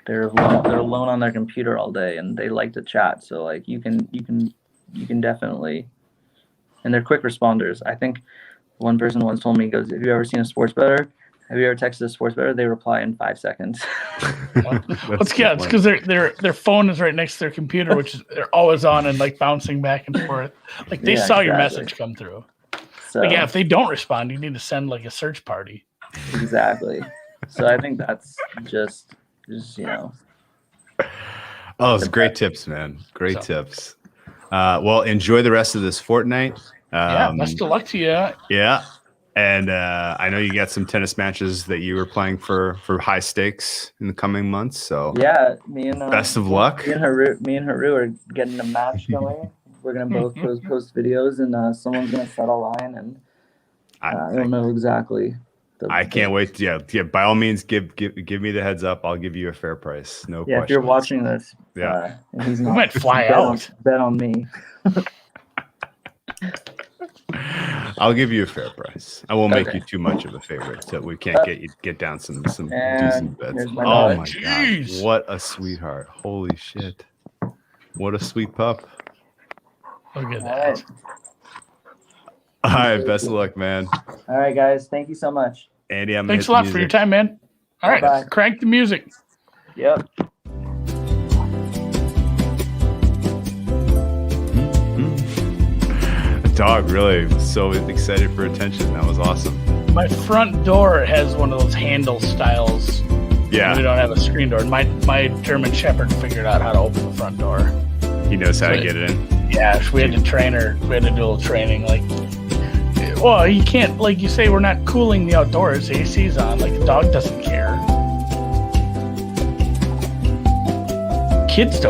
they're alone on their computer all day, and they like to chat. So like you can definitely, and they're quick responders. I think one person once told me, he goes, have you ever seen a sports bettor? Have you ever texted a sports bettor? They reply in 5 seconds. It's because their phone is right next to their computer, which is they're always on and like bouncing back and forth. Like they saw your message come through. So like, if they don't respond, you need to send like a search party. Exactly. So I think that's just Oh, it's great tips, man. Great tips. Well, enjoy the rest of this fortnight. Best of luck to you. Yeah. And I know you got some tennis matches that you were playing for high stakes in the coming months. So yeah, me and best of luck. Me and Haru are getting a match going. We're gonna both post videos, and someone's gonna set a line, and I don't know exactly. I can't wait. Yeah. By all means, give me the heads up. I'll give you a fair price. No question. If you're watching this, and he's not, we might fly out. Bet on me. I'll give you a fair price. I won't make you too much of a favorite, so we can't get down some decent bets. Oh my god, what a sweetheart! Holy shit, what a sweet pup! Look at that. All right, best of luck, man. All right, guys, thank you so much. Andy, thanks a lot for your time, man. All right, bye. Crank the music. Yep. Dog really was so excited for attention. That was awesome. My front door has one of those handle styles. Yeah. We don't have a screen door. My German Shepherd figured out how to open the front door. He knows how to get it in. Yeah, we had to train her. We had to do a little training. Like, well, you can't, like you say, we're not cooling the outdoors. The AC's on. Like, the dog doesn't care. Kids don't